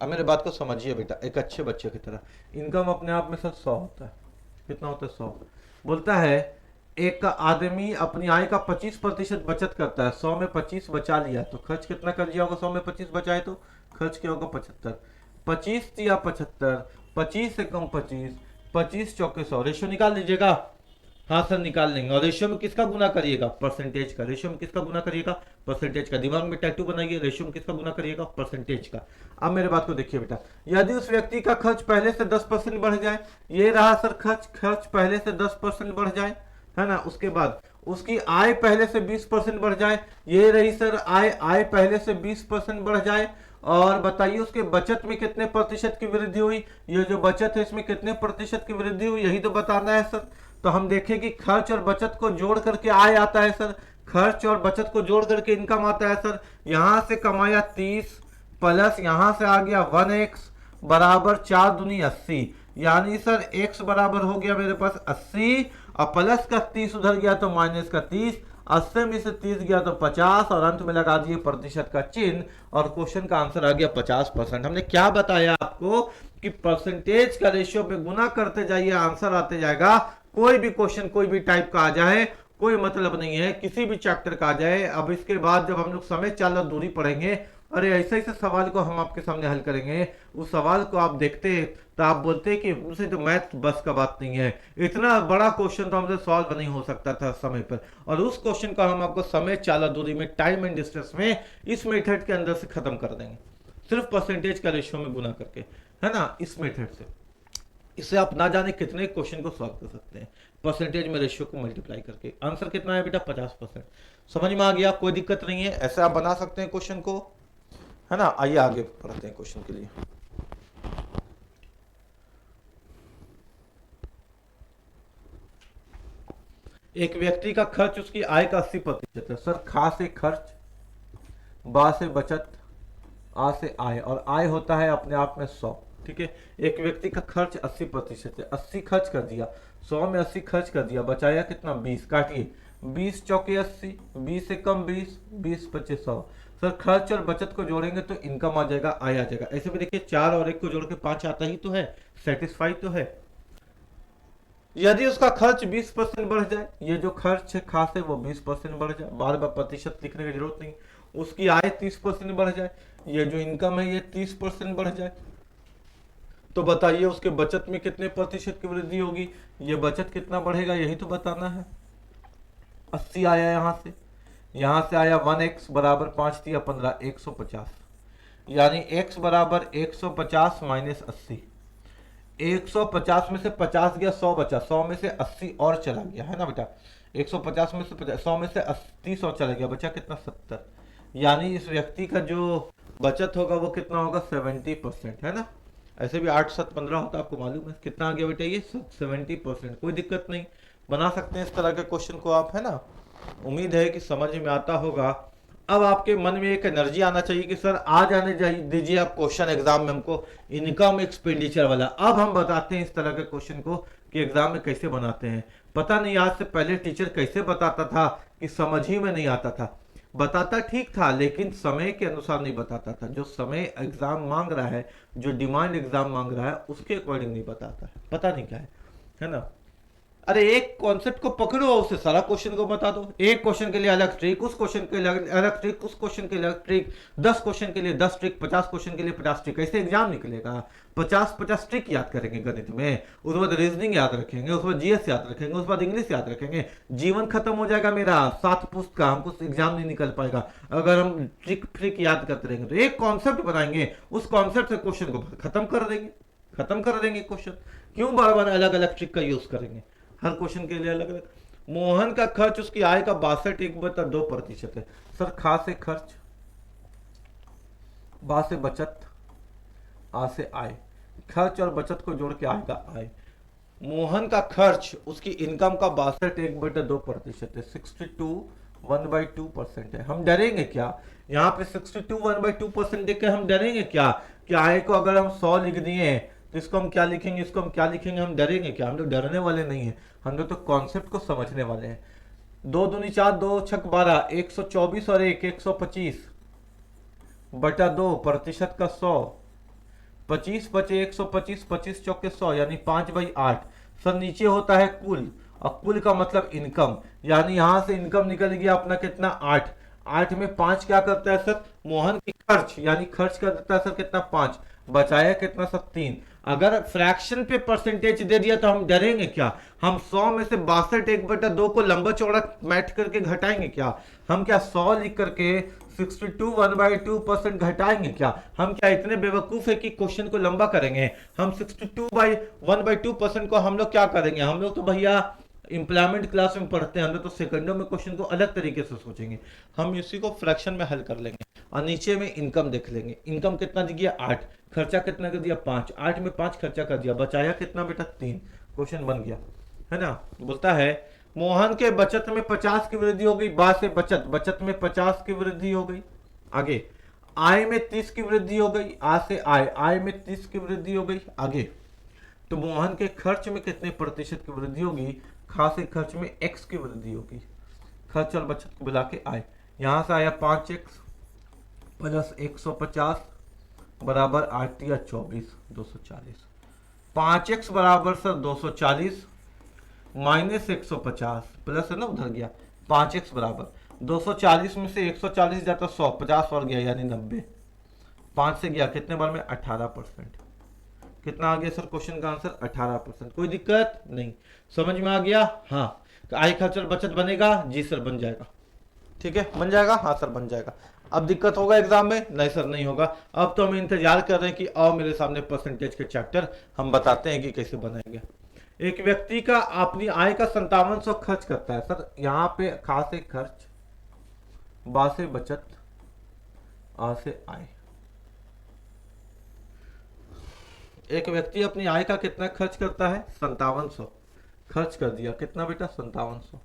अब मेरे बात को समझिए बेटा, एक अच्छे बच्चे की तरह। इनकम अपने आप में सर 100 होता है। कितना होता है? 100। बोलता है एक का आदमी अपनी आय का 25% बचत करता है। 100 में 25 बचा लिया तो खर्च कितना कर दिया होगा? 100 में 25 बचाए तो खर्च क्या होगा? 75। 25 या 75, 25 से कम 25, 25 चौके 100। रेशियो निकाल लीजिएगा। हाँ सर निकाल लेंगे। और रेशियो में किसका गुना करिएगा? परसेंटेज का। रेशियो में किसका गुना करिएगा? परसेंटेज का। दिमाग में टैटू बनाइए, रेशियो में किसका गुना करिएगा? परसेंटेज का। अब मेरे बात को देखिए बेटा, यदि उस व्यक्ति का खर्च पहले से 10% बढ़ जाए, ये रहा सर खर्च पहले से 10% बढ़ जाए, है ना? उसके बाद उसकी आय पहले से 20% बढ़ जाए, ये रही सर आय पहले से 20% बढ़ जाए। और बताइए उसके बचत में कितने प्रतिशत की वृद्धि हुई? ये जो बचत है इसमें कितने प्रतिशत की वृद्धि हुई, यही तो बताना है सर। तो हम देखें कि खर्च और बचत को जोड़ करके आय आता है सर, खर्च और बचत को जोड़ करके इनकम आता है सर। यहां से कमाया 30 प्लस यहां से आ गया 1x बराबर 4 दूनी 80, यानी सर x बराबर हो गया मेरे पास 80 और प्लस का 30 उधर गया तो माइनस का 30, 80 में से 30 गया तो 50 और अंत में लगा दिए प्रतिशत का चिन्ह और क्वेश्चन का आंसर आ गया 50%। हमने क्या बताया आपको कि परसेंटेज का रेशियो पे गुना करते जाइए, आंसर आते जाएगा। कोई भी क्वेश्चन कोई भी टाइप का आ जाए कोई मतलब नहीं है, किसी भी चैप्टर का आ जाए। अब इसके बाद जब हम लोग समय चाल और दूरी पढ़ेंगे, अरे ऐसे ऐसे सवाल को हम आपके सामने हल करेंगे, उस सवाल को आप देखते तो आप बोलते कि उसे तो मैथ बस का बात नहीं है, इतना बड़ा क्वेश्चन तो हमसे सॉल्व नहीं हो सकता था समय पर। और उस क्वेश्चन को हम आपको समय चाल और दूरी में, टाइम एंड डिस्टेंस में, इस मेथड के अंदर से खत्म कर देंगे, सिर्फ परसेंटेज का रेशियो में गुना करके, है ना? इस मेथड से इससे आप ना जाने कितने क्वेश्चन को सॉल्व कर सकते हैं परसेंटेज में रेशियो को मल्टीप्लाई करके। आंसर कितना है बेटा? 50%। समझ में आ गया? कोई दिक्कत नहीं है, ऐसे आप बना सकते हैं क्वेश्चन को, है ना? आइए आगे पढ़ते हैं क्वेश्चन के लिए। एक व्यक्ति का खर्च उसकी आय का 80% है सर। खा से खर्च, बा से बचत, आ से आय, और आय होता है अपने आप में 100। ठीक है, एक व्यक्ति का खर्च 80% है, 80 खर्च कर दिया, 100 में 80 खर्च कर दिया, बचाया कितना? 20। काटिए, 20 चौके 80, 20 से कम 20, 20 25 100। सर खर्च और बचत को जोड़ेंगे तो इनकम आ जाएगा, आय आ जाएगा। ऐसे भी देखिए 4 और 1 को जोड़ के 5 आता ही तो है, सेटिस्फाई तो है। यदि उसका खर्च 20% बढ़ जाए, ये जो खर्च है खास है वो 20% बढ़ जाए, बार बार प्रतिशत लिखने की जरूरत नहीं। उसकी आय 30% बढ़ जाए, ये जो इनकम है ये 30% बढ़ जाए, तो बताइए उसके बचत में कितने प्रतिशत की वृद्धि होगी? ये बचत कितना बढ़ेगा यही तो बताना है। 80 आया यहां से आया 1x बराबर 5 दिया 15, 150, यानी x बराबर 150 माइनस 80। 150 में से 50 गया, 100 बचा, 100 में से 80 और चला गया, है ना बेटा? 150 में से 100 में से 30 और चला गया, बचा कितना? 70। यानी इस व्यक्ति का जो बचत होगा वो कितना होगा? 70%, है ना? ऐसे भी 8 7 15 होता है, आपको मालूम है। कितना आ गया बेटा? ये 70%। कोई दिक्कत नहीं, बना सकते हैं इस तरह के क्वेश्चन को आप, है ना? उम्मीद है कि समझ में आता होगा। अब आपके मन में एक एनर्जी आना चाहिए कि सर आ जाने दीजिए आप क्वेश्चन एग्जाम में हमको इनकम एक्सपेंडिचर वाला। अब हम बताते हैं इस तरह के क्वेश्चन को कि एग्जाम में कैसे बनाते हैं। पता नहीं आज से पहले टीचर कैसे बताता था कि समझ ही में नहीं आता था। बताता ठीक था लेकिन समय के अनुसार नहीं बताता था। जो समय एग्जाम मांग रहा है, जो डिमांड एग्जाम मांग रहा है, उसके अकॉर्डिंग नहीं बताता है। पता नहीं क्या है ना? अरे एक कॉन्सेप्ट को पकड़ो, उसे सारा क्वेश्चन को बता दो। एक क्वेश्चन के लिए अलग ट्रिक, उस क्वेश्चन के लिए अलग ट्रिक, उस क्वेश्चन के लिए अलग ट्रिक, 10 क्वेश्चन के लिए 10 ट्रिक, 50 क्वेश्चन के लिए 50 ट्रिक। ऐसे एग्जाम निकलेगा। 50 ट्रिक याद करेंगे गणित में, उसके बाद रीजनिंग याद रखेंगे, उसके बाद जीएस याद रखेंगे, उसके बाद इंग्लिश याद रखेंगे। जीवन खत्म हो जाएगा मेरा 7 पुस्त का। हमको एग्जाम नहीं निकल पाएगा अगर हम ट्रिक याद करते रहेंगे। तो एक कॉन्सेप्ट बनाएंगे, उस कॉन्सेप्ट से क्वेश्चन को खत्म कर देंगे क्वेश्चन। क्यों बार बार अलग अलग ट्रिक का यूज करेंगे? हर क्वेश्चन के लिए अलग अलग। मोहन का खर्च उसकी आय का 62.2% है। सर खा से खर्च, बा से बचत, आ से आय, खर्च और बचत को जोड़ के आएगा आय। मोहन का खर्च उसकी इनकम का 62.2% है, 62 1/2% है। हम डरेंगे क्या यहाँ पे? 62 1/2% देख के हम डरेंगे क्या कि आय को अगर हम 100 लिख दिए तो इसको हम क्या लिखेंगे, इसको हम क्या लिखेंगे? हम डरेंगे क्या? हम लोग डरने वाले नहीं है, हम लोग तो कॉन्सेप्ट को समझने वाले हैं। 2 दूनी 4, 2 छक 12, 124 और 125 बटा 2 प्रतिशत का 100, 25 बचे 125, 25 चौके 100 यानी 5/8। सर नीचे होता है कुल, और कुल का मतलब इनकम, यानी यहां से इनकम निकल गया अपना कितना? 8। 8 में 5 क्या करता है सर? मोहन की खर्च, यानी खर्च कर देता है सर कितना? 5। बचाया कितना सर? 3। अगर फ्रैक्शन पे परसेंटेज दे दिया तो हम डरेंगे क्या? हम 100 में से 62/2 को लंबा चौड़ा मैथ करके घटाएंगे क्या? हम क्या 100 लिख करके 62 1/2% घटाएंगे क्या? हम क्या इतने बेवकूफ है कि क्वेश्चन को लंबा करेंगे? हम 62/1/2% को हम लोग क्या करेंगे? हम लोग तो भैया इंप्लॉयमेंट क्लास में पढ़ते हैं, हम लोग तो सेकंडों में क्वेश्चन को अलग तरीके से सोचेंगे। हम इसी को फ्रैक्शन में हल कर लेंगे और नीचे में इनकम देख लेंगे। इनकम कितना दिया? 8। खर्चा कितना कर दिया? 5। 8 में 5 खर्चा कर दिया, बचाया कितना बेटा? 3। क्वेश्चन बन गया, है ना? बोलता है मोहन के बचत में 50 की वृद्धि हो गई, बा से बचत, बचत में 50 की वृद्धि हो गई। आगे आय में 30 की वृद्धि हो गई, आ से आय, आय में 30 की वृद्धि हो गई। आगे तो मोहन के खर्च में कितने प्रतिशत की वृद्धि होगी? खा से खर्च में x की वृद्धि होगी। खर्च और बचत को मिला के आय, यहां से आया 5x प्लस 150 बराबर 8 या 24, 240। 5x बराबर सर 240 माइनस 150 प्लस है ना, उधर गया 5x बराबर 240 में से 140 जाता 100, 50 और गया यानी 90। 5 से गया कितने बार में? 18%। कितना आ गया सर क्वेश्चन का आंसर? 18%। कोई दिक्कत नहीं, समझ में आ गया? हाँ। आय खर्च और बचत बनेगा? जी सर बन जाएगा। ठीक है बन जाएगा, हाँ सर बन जाएगा। अब दिक्कत होगा एग्जाम में? नहीं सर नहीं होगा। अब तो हम इंतजार कर रहे हैं कि आओ मेरे सामने परसेंटेज के चैप्टर, हम बताते हैं कि कैसे बनाएंगे। एक व्यक्ति का अपनी आय का 5700 खर्च करता है। सर यहाँ पे खा से खर्च, बा से बचत, आ से आय। एक व्यक्ति अपनी आय का कितना खर्च करता है? 5700 खर्च कर दिया। कितना बेटा? 5700।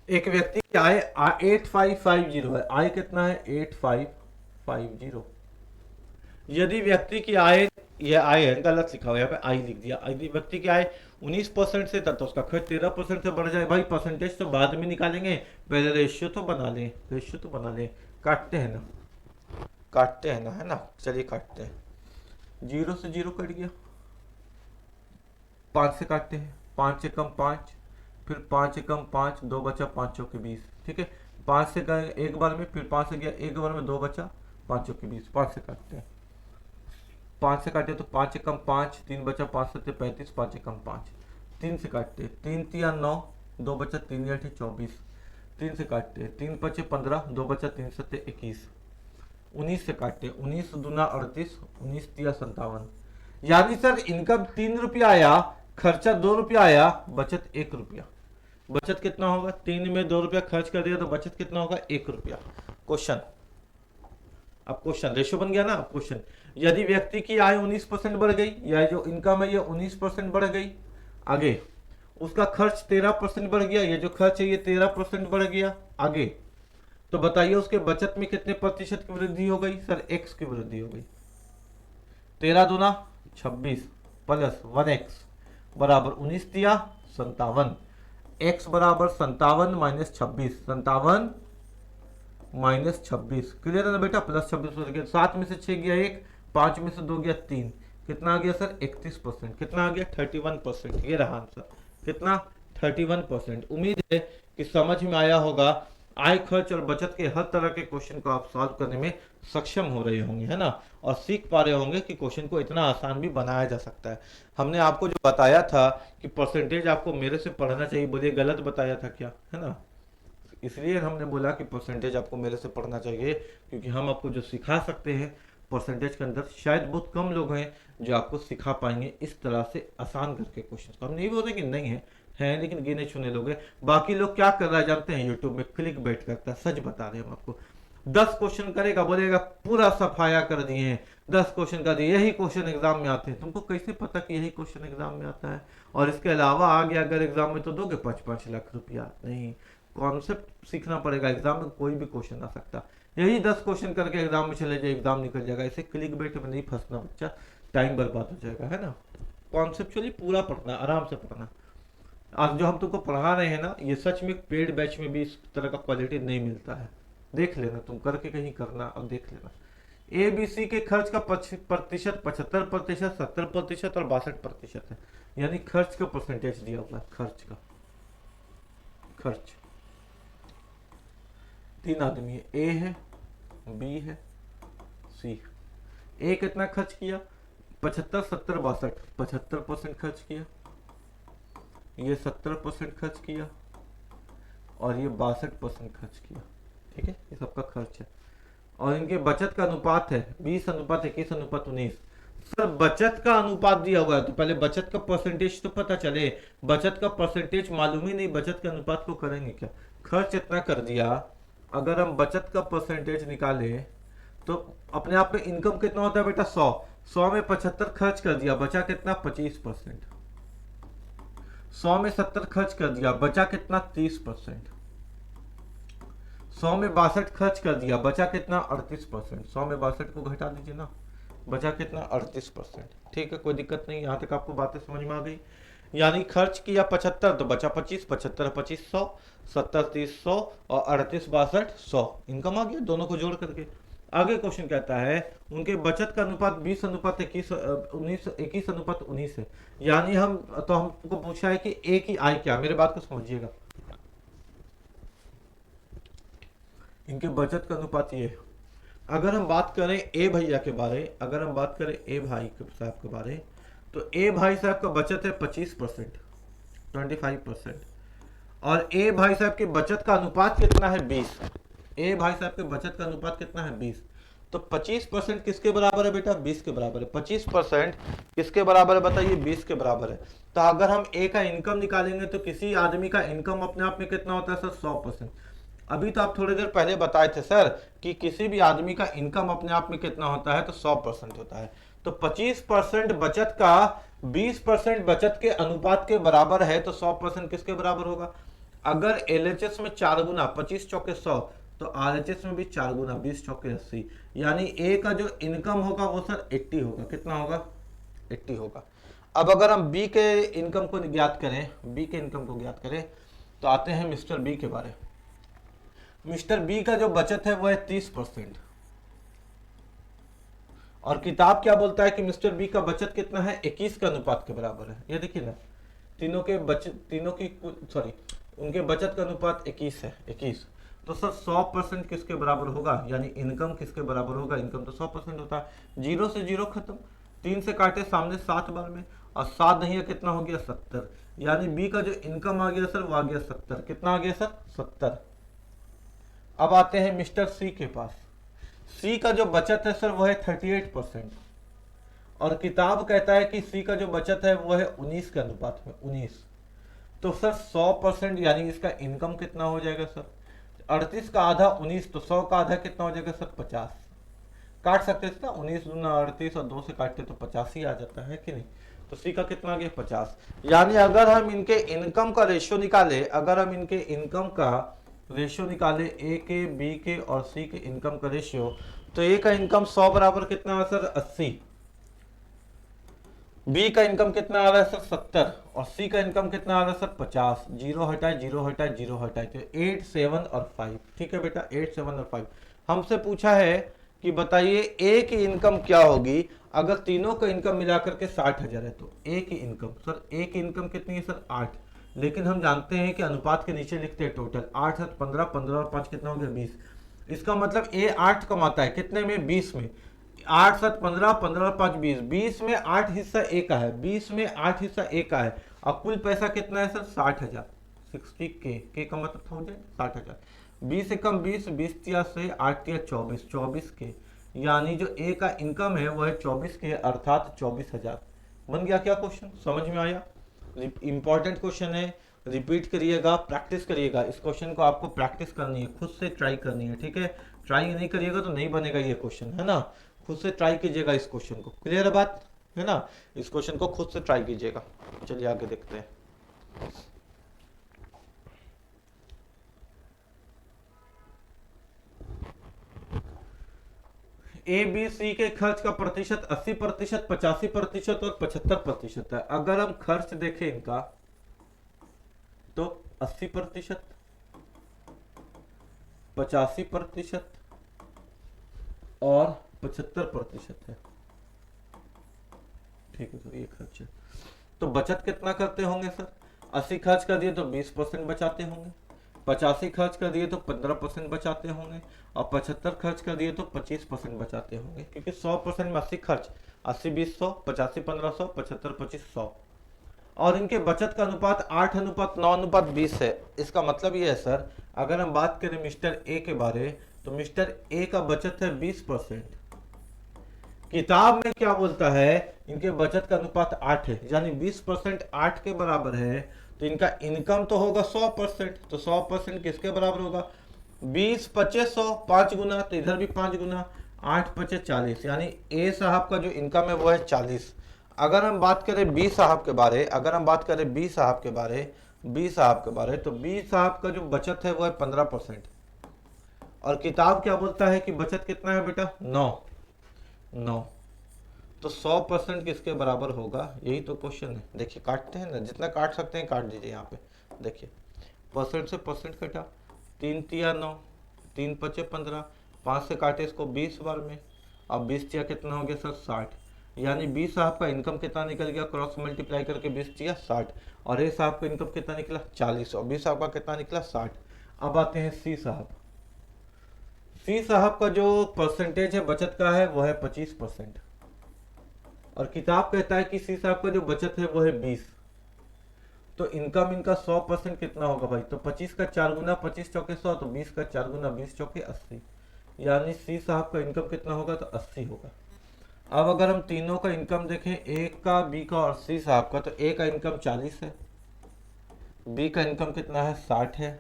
एक व्यक्ति की आय 8550 है। आय कितना है? 8550। यदि व्यक्ति की आय, यह आय है गलत लिखा हुआ है, यहाँ पे आई लिख दिया। यदि व्यक्ति की आय 19% से था तो उसका खर्च 13% से बढ़ जाए। भाई परसेंटेज तो बाद में निकालेंगे, पहले रेशियो तो बना लें, रेशियो तो बना लें। काटते हैं ना, काटते हैं ना, है ना? चलिए काटते हैं। 0 से 0 कट गया, 5 से काटते हैं, 5 से कम 5, फिर 5 से कम 5, 2 बचा, 5 चौके 20। ठीक है, 5 से गए एक बार में, फिर 5 से गया एक बार में, 2 बचा, 5 चौके 20। 5 से काटते हैं, 5 से काटे तो 5 से कम 5, 3 बचा, 5 सत्ते 35, 5 से कम 5। 3 से काटते, 3 तिया 9, 2 बचा, 3 8 24। 3 से काटते, 3 बचे 15, 2 बचा, 3 सत्ते 21। 19 से काटते, 19 दूना 38, 19 तिया 57। यानी सर इनकम 3 रुपया आया, खर्चा 2 रुपया आया, बचत 1 रुपया। बचत कितना होगा? 3 में 2 रुपया खर्च कर दिया तो बचत कितना होगा? 1 रुपया। क्वेश्चन, अब क्वेश्चन रेशो बन गया ना। अब क्वेश्चन, यदि व्यक्ति की आय 19% बढ़ गई, या जो इनकम है ये 19% बढ़ गई, आगे उसका खर्च 13% बढ़ गया, ये जो खर्च है ये 13% बढ़ गया, आगे तो बताइए उसके बचत में कितने प्रतिशत की वृद्धि हो गई? सर x की वृद्धि हो गई। 13 दूना 26 प्लस 1x बराबर 19 दिया 57। x बराबर 57 माइनस 26, 57 माइनस 26। क्लियर है ना बेटा? प्लस 26 हो गया, 7 में से 6 गया 1, 5 में से 2 गया 3। कितना आ गया सर? 31%। कितना आ गया? 31%। ये रहा आंसर। कितना? 31%। उम्मीद है कि समझ में आया होगा। आय खर्च और बचत के हर तरह के क्वेश्चन को आप सॉल्व करने में सक्षम हो रहे होंगे, है ना? और सीख पा रहे होंगे कि क्वेश्चन को इतना आसान भी बनाया जा सकता है। हमने आपको जो बताया था कि परसेंटेज आपको मेरे से पढ़ना चाहिए, बोलिए गलत बताया था क्या? है ना? इसलिए हमने बोला कि परसेंटेज आपको मेरे से पढ़ना चाहिए, क्योंकि हम आपको जो सिखा सकते हैं परसेंटेज के अंदर शायद बहुत कम लोग हैं जो आपको सिखा पाएंगे इस तरह से आसान करके क्वेश्चन को। हम नहीं बोल रहे कि नहीं है लेकिन गिने चुने लोग हैं। बाकी लोग क्या कर रहा है जानते हैं, यूट्यूब में क्लिक बैठ करता है। सच बता रहे हैं हम आपको, 10 क्वेश्चन करेगा, बोलेगा पूरा सफाया कर दिए हैं, 10 क्वेश्चन कर दिए, यही क्वेश्चन एग्जाम में आते हैं। तुमको कैसे पता कि यही क्वेश्चन एग्जाम में आता है? और इसके अलावा आ गया अगर एग्जाम में तो दोगे 5-5 लाख रुपया? नहीं, कॉन्सेप्ट सीखना पड़ेगा। एग्जाम में कोई भी क्वेश्चन आ सकता, यही 10 क्वेश्चन करके एग्जाम में चले जाए, एग्जाम निकल जाएगा। ऐसे क्लिक बैठ में नहीं फंसना बच्चा, टाइम बर्बाद हो जाएगा, है ना। कॉन्सेप्चुअली पूरा पढ़ना, आराम से पढ़ना। आज जो हम तुमको पढ़ा रहे हैं ना, ये सच में पेड बैच में भी इस तरह का क्वालिटी नहीं मिलता है। देख लेना, तुम करके कहीं करना और देख लेना। ABC के खर्च का प्रतिशत 75%, 70% और 62% है। यानी खर्च का परसेंटेज दिया हुआ है, खर्च का। खर्च 3 आदमी है, A है, B है, C है। A कितना खर्च किया? 75, 70, 62, 75% खर्च किया। ये 70% खर्च किया और ये 62% खर्च किया। ठीक है, ये सबका खर्च है। और इनके बचत का अनुपात है 20:21:19। सर बचत का अनुपात दिया हुआ है तो पहले बचत का परसेंटेज तो पता चले। बचत का परसेंटेज मालूम ही नहीं, बचत के अनुपात को करेंगे क्या? खर्च इतना कर दिया, अगर हम बचत का परसेंटेज निकाले तो अपने आप में इनकम कितना होता है बेटा? 100 में 75 खर्च कर दिया, बचा कितना? 25%। 100 में 70 खर्च कर दिया, बचा कितना? 30%। 100 में 62 खर्च कर दिया, बचा कितना? 38%। 100 में 62 को घटा दीजिए ना, बचा कितना? 38%। ठीक है, कोई दिक्कत नहीं, यहाँ तक आपको बातें समझ में आ गई। यानी खर्च किया 75 तो बचा 25, 75 25 100, 70 30 100 और 38 62 100। इनकम आ गया दोनों को जोड़ करके। आगे क्वेश्चन कहता है उनके बचत का अनुपात 20:21:19 है। यानी हमको पूछा है कि ए की आय क्या? मेरे बात को समझिएगा, इनके बचत का अनुपात ये है। अगर हम बात करें ए भैया के बारे, अगर हम बात करें ए भाई साहब के बारे, तो ए भाई साहब का बचत है 25%, 25%। और ए भाई साहब के बचत का अनुपात कितना है? 20। ए भाई साहब के बचत का अनुपात कितना है? 20। तो 25% किसके बराबर है बेटा? 20 के बराबर है। 25% किसके बराबर है बताइए? 20 के बराबर है। तो अगर हम ए का इनकम निकालेंगे तो किसी आदमी का इनकम अपने आप में कितना होता है सर? 100%। अभी तो आप थोड़ी देर पहले बताए थे सर कि किसी भी आदमी का इनकम अपने आप में कितना होता है? तो 100% होता है। तो 25% बचत का 20% बचत के अनुपात के बराबर है, तो 100% किसके बराबर होगा? अगर LHS में 4 गुना 25 चौके 100, तो RHS में भी 4 गुना 20 चौके 80। यानी ए का जो इनकम होगा वो सर 80 होगा। कितना होगा? 80 होगा। अब अगर हम बी के इनकम को ज्ञात करें, बी के इनकम को ज्ञात करें, तो आते हैं मिस्टर बी के बारे। मिस्टर बी का जो बचत है वो है 30%। और किताब क्या बोलता है कि मिस्टर बी का बचत कितना है? 21 के अनुपात के बराबर है। ये देखिए ना, उनके बचत का अनुपात 21 है, 21। तो सर 100% किसके बराबर होगा? यानी इनकम किसके बराबर होगा? इनकम तो 100% होता है। 0 से 0 खत्म, 3 से काटे सामने 7 बार में, और 7 नहीं है, कितना हो गया? 70। यानी बी का जो इनकम आ गया सर वो आ गया 70। कितना आ गया सर? 70। अब आते हैं मिस्टर सी के पास। सी का जो बचत है सर वो है 38%। और किताब कहता है कि सी का जो बचत है वो है 19 के अनुपात में, 19। तो सर 100% यानी इसका इनकम कितना हो जाएगा सर? 38 का आधा 19, तो 100 का आधा कितना हो जाएगा सर? 50। काट सकते थे ना, 19 दूना 38 और 2 से काटते तो 50 ही आ जाता है कि नहीं? तो सी का कितना आ गया? 50। यानी अगर हम इनके इनकम का रेशियो निकाले, अगर हम इनके इनकम का रेशियो निकाले, ए के, बी के और सी के इनकम का रेशियो, तो ए का इनकम 100 बराबर कितना है सर? 80। बी का इनकम कितना आ रहा है सर? 70। और सी का इनकम कितना आ रहा है सर? 50। 0 हटाए, 0 हटाए, 0 हटाए, तो 8 7 और 5। ठीक है बेटा, 8 7 और 5। हमसे पूछा है कि बताइए ए की इनकम क्या होगी अगर तीनों का इनकम मिलाकर के 60,000 है। तो ए की इनकम सर, ए की इनकम कितनी है सर? 8। लेकिन हम जानते हैं कि अनुपात के नीचे लिखते हैं टोटल। 8 7 15, 15 और 5 कितना हो गया? 20। इसका मतलब ए 8 कमाता है, कितने में? 20 में। 8 7 15, 15 और 5 20। 20 में 8 हिस्सा ए का है, 20 में 8 हिस्सा ए का है। अब कुल पैसा कितना है सर? 60,000। 60K, के का मतलब 1000, 60,000। 20 से कम 20, 20 तिया से 8 तिया 24, 24K। यानी जो ए का इनकम है वो है 24 के, अर्थात 24,000। बन गया क्या क्वेश्चन, समझ में आया? इंपॉर्टेंट क्वेश्चन है, रिपीट करिएगा, प्रैक्टिस करिएगा। इस क्वेश्चन को आपको प्रैक्टिस करनी है, खुद से ट्राई करनी है, ठीक है? ट्राई नहीं करिएगा तो नहीं बनेगा ये क्वेश्चन, है ना? खुद से ट्राई कीजिएगा इस क्वेश्चन को, क्लियर है बात, है ना? इस क्वेश्चन को खुद से ट्राई कीजिएगा। चलिए आगे देखते हैं। ए बी सी के खर्च का प्रतिशत 80%, 85% और 75% है। अगर हम खर्च देखें इनका तो 80%, 85% और 75% है, ठीक है सर, ये खर्च है। तो बचत कितना करते होंगे सर? 80 खर्च कर दिए तो 20% बचाते होंगे, 85 खर्च कर दिए तो 15% बचाते होंगे, और 75 खर्च कर दिए तो 25% बचाते होंगे, क्योंकि 100% में 80 खर्च, 80 20 100, 85 1500, 75 25 100। और इनके बचत का अनुपात 8:9:20 है। इसका मतलब ये है सर, अगर हम बात करें मिस्टर ए के बारे, तो मिस्टर ए का बचत है 20%। किताब में क्या बोलता है, इनके बचत का अनुपात 8 है, यानी 20% 8 के बराबर है। तो इनका इनकम तो होगा 100%, तो 100% किसके बराबर होगा? 20 25 100, 5 गुना, तो इधर भी 5 गुना, 8 5 40, यानी ए साहब का जो इनकम है वो है 40। अगर हम बात करें बी साहब के बारे, अगर हम बात करें बी साहब के बारे, बी साहब के बारे, तो बी साहब का जो बचत है वो है 15%। और किताब क्या बोलता है कि बचत कितना है बेटा? 9। तो 100% किसके बराबर होगा? यही तो क्वेश्चन है। देखिए काटते हैं ना, जितना काट सकते हैं काट दीजिए। यहाँ पे देखिए, परसेंट से परसेंट कटा, 3 तिया 9, 3 पचे 15, 5 से काटे इसको 20 बार में, अब 20 तिया कितना हो गया सर? 60। यानी बी साहब का इनकम कितना निकल गया? क्रॉस मल्टीप्लाई करके 20 तिया 60, और ए साहब का इनकम कितना निकला? 40, और बी साहब का कितना निकला? 60। अब आते हैं सी साहब। सी साहब का जो परसेंटेज है बचत का है वो है 25%, और किताब कहता है कि सी साहब का जो बचत है वो है 20। तो इनकम इनका 100% कितना होगा भाई? तो 25 का 4 गुना, 25 चौके 100, तो 20 का 4 गुना 20 चौके 80, यानी सी साहब का इनकम कितना होगा? तो 80 होगा। अब अगर हम तीनों का इनकम देखें, ए का, बी का और सी साहब का, तो ए का इनकम 40 है, बी का इनकम कितना है? 60 है,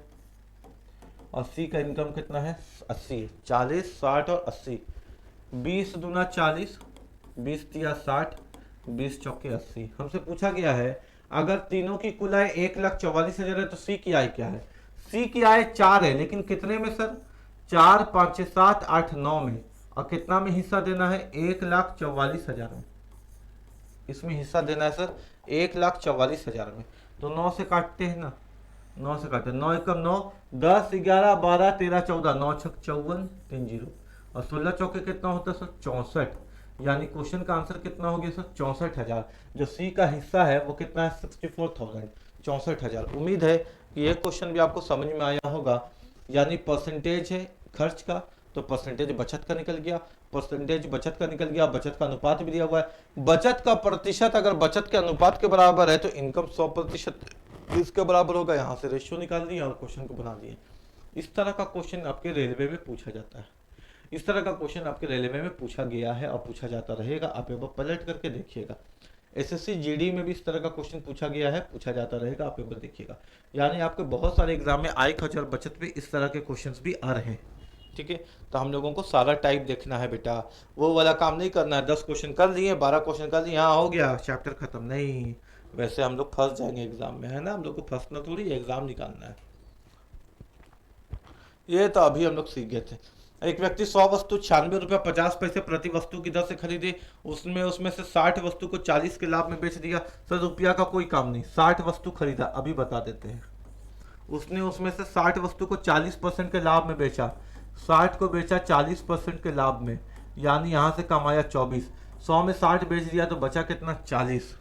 और सी का इनकम कितना है? 80 है। 40 60 और 80, 20 दूना 40, 20 तिया 60, 20 चौके 80। हमसे पूछा गया है अगर तीनों की कुल आय 1,44,000 है तो सी की आय क्या है? सी की आय 4 है, लेकिन कितने में सर? 4 5 7 8 9 में, और कितना में हिस्सा देना है? 1,44,000 में। इसमें हिस्सा देना है सर 1,44,000 में। तो 9 से काटते हैं ना, 9 से काटते, 9 एकम 9, 10 11 12 13 14, 9 छक 54 3 जीरो, और 16 चौके कितना होता है सर? 64। यानी क्वेश्चन का आंसर कितना हो गया सर? 64,000। जो सी का हिस्सा है वो कितना है? 64,000, 64,000। उम्मीद है कि ये क्वेश्चन भी आपको समझ में आया होगा। यानी परसेंटेज है खर्च का, तो परसेंटेज बचत का निकल गया, परसेंटेज बचत का निकल गया, बचत का अनुपात भी दिया हुआ है। बचत का प्रतिशत अगर बचत के अनुपात के बराबर है तो इनकम 100% इसके बराबर होगा। यहाँ से रेशियो निकाल दिए और क्वेश्चन को बना दिए। इस तरह का क्वेश्चन आपके रेलवे में पूछा जाता है, इस तरह का क्वेश्चन आपके रेलवे में पूछा गया है और पूछा जाता रहेगा। आप एक बार पलट करके देखिएगा। एसएससी जीडी में भी इस तरह का क्वेश्चन पूछा गया है, पूछा जाता रहेगा, आप एक बार देखिएगा। यानी आपके बहुत सारे एग्जाम में आय खर्च और बचत में इस तरह के क्वेश्चंस भी आ रहे हैं, ठीक है? तो हम लोगों को सारा टाइप देखना है बेटा, वो वाला काम नहीं करना है 10 क्वेश्चन कर दिए, 12 क्वेश्चन कर दिए, हाँ हो गया चैप्टर खत्म, नहीं। वैसे हम लोग फंस जाएंगे एग्जाम में, है ना? हम लोग को फंसना थोड़ी, एग्जाम निकालना है। ये तो अभी हम लोग सीख गए थे। एक व्यक्ति 100 वस्तु 96 रुपया 50 पैसे प्रति वस्तु की दर से खरीदे, उसमें उसमें से 60 वस्तु को 40 के लाभ में बेच दिया। सर रुपया का कोई काम नहीं, 60 वस्तु खरीदा, अभी बता देते हैं। उसने उसमें से 60 वस्तु को 40% के लाभ में बेचा, 60 को बेचा 40% के लाभ में, यानी यहाँ से कमाया 24। 100 में 60 बेच दिया तो बचा कितना? 40,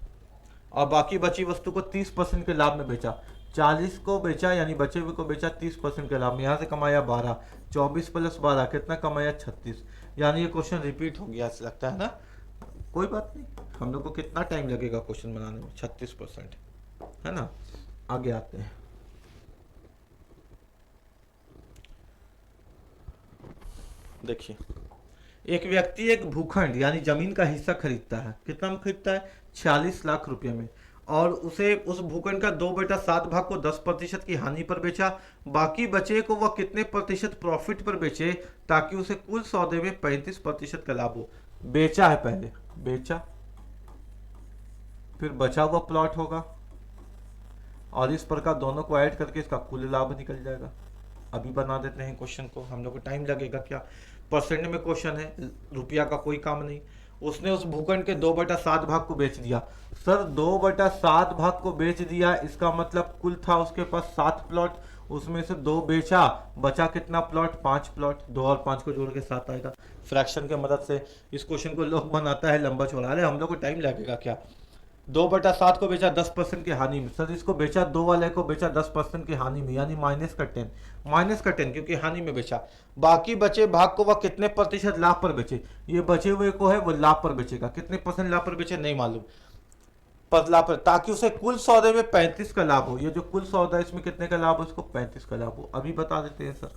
और बाकी बची वस्तु को 30% के लाभ में बेचा। 40 को बेचा यानी बचे हुए को बेचा 30% के लाभ में, यहाँ से कमाया 12, 24 + 12 कितना कमाया? 36। यानी ये क्वेश्चन रिपीट हो गया ऐसा लगता है ना? कोई बात नहीं, हम लोग को कितना टाइम लगेगा क्वेश्चन बनाने में? 36%, है ना? आगे आते हैं। देखिए एक व्यक्ति एक भूखंड यानी जमीन का हिस्सा खरीदता है, कितना में खरीदता है, 46 लाख रुपए में, और उसे उस भूखंड का 2/7 भाग को 10% की हानि पर बेचा। बाकी बचे को वह कितने प्रतिशत प्रॉफिट पर बेचे ताकि उसे कुल सौदे में 35% का लाभ हो। बेचा है पहले, बेचा, फिर बचा हुआ प्लॉट होगा, और इस प्रकार दोनों को ऐड करके इसका कुल लाभ निकल जाएगा। अभी बना देते हैं क्वेश्चन को, हम लोग को टाइम लगेगा क्या, परसेंट में क्वेश्चन है, रुपया का कोई काम नहीं। उसने उस भूखंड के 2/7 भाग को बेच दिया। सर 2/7 भाग को बेच दिया, इसका मतलब कुल था उसके पास 7 प्लॉट, उसमें से 2 बेचा, बचा कितना प्लॉट, 5 प्लॉट, 2 और 5 को जोड़ के 7 आएगा। फ्रैक्शन के मदद से इस क्वेश्चन को लोग बनाता है लंबा चौड़ा। अरे हम लोग को टाइम लगेगा क्या, 2/7 को बेचा 10% की हानि में, सर इसको बेचा 2 वाले को बेचा 10% की हानि में, यानी -10, -10 क्योंकि हानि में बेचा। बाकी बचे भाग को वह कितने प्रतिशत लाभ पर बेचे, ये बचे हुए को है वो लाभ पर बेचेगा, कितने परसेंट लाभ पर बेचे नहीं मालूम, पर लाभ पर, ताकि उसे कुल सौदे में 35 का लाभ हो। ये जो कुल सौदा है इसमें कितने का लाभ हो, इसको 35 का लाभ हो। अभी बता देते हैं सर,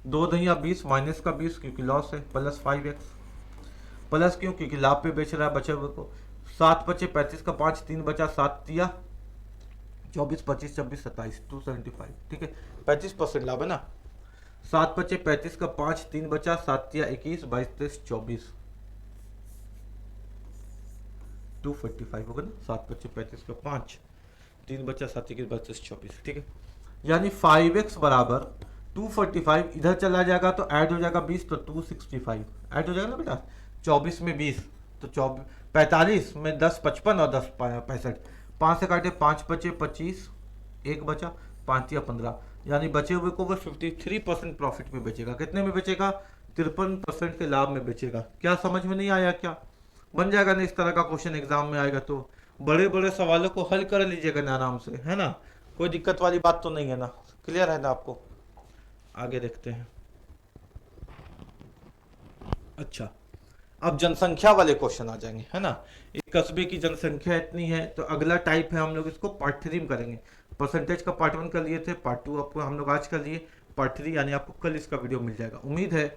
2 दहिया 20 माइनस का 20 क्योंकि लॉस है, प्लस 5x, प्लस क्यों, क्योंकि लाभ पे बेच रहा है बचे हुए को। 7 बचे 35 का 5, 3 बचा 7 दिया 24, 25, 26, 27, 275, ठीक है, 35% लाभ है ना। 7 बचे 35 का 5, 3 बचा 7 दिया 21, 22, 23, 24, 245 होगा ना। 7 बचे 35 का 5, 3 बचा 7, 21, 22, 23, 24, ठीक है, यानी 5x बराबर 245, इधर चला जाएगा तो ऐड हो जाएगा 20, तो 265 ऐड हो जाएगा ना बेटा, 24 में 20 तो 24, 45 में 10 55 और 10 65, 5 से काटे 5 बचे 25, एक बचा 5 या 15, यानी बचे हुए को वो 53% प्रॉफिट में बेचेगा। कितने में बेचेगा, 53% के लाभ में बेचेगा। क्या समझ में नहीं आया क्या, बन जाएगा ना इस तरह का क्वेश्चन एग्जाम में आएगा तो बड़े बड़े सवालों को हल कर लीजिएगा ना आराम से, है ना, कोई दिक्कत वाली बात तो नहीं है ना, क्लियर है ना आपको। आगे देखते हैं। अच्छा, अब जनसंख्या वाले क्वेश्चन आ जाएंगे, है ना। एक कस्बे की जनसंख्या इतनी है, तो अगला टाइप है, हम लोग इसको पार्ट 3 में करेंगे। परसेंटेज का पार्ट 1 कर लिए थे, पार्ट 2 आपको हम लोग आज कर लिए, पार्ट 3 यानी आपको कल इसका वीडियो मिल जाएगा। उम्मीद है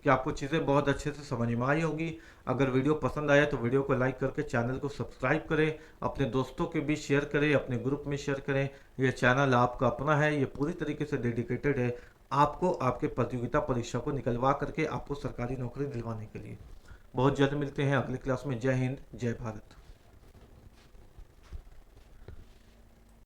कि आपको चीज़ें बहुत अच्छे से समझ में आई होगी। अगर वीडियो पसंद आया तो वीडियो को लाइक करके चैनल को सब्सक्राइब करें, अपने दोस्तों के बीच शेयर करें, अपने ग्रुप में शेयर करें। ये चैनल आपका अपना है, ये पूरी तरीके से डेडिकेटेड है आपको आपके प्रतियोगिता परीक्षा को निकलवा करके आपको सरकारी नौकरी दिलवाने के लिए। बहुत जल्द मिलते हैं अगली क्लास में। जय हिंद, जय भारत।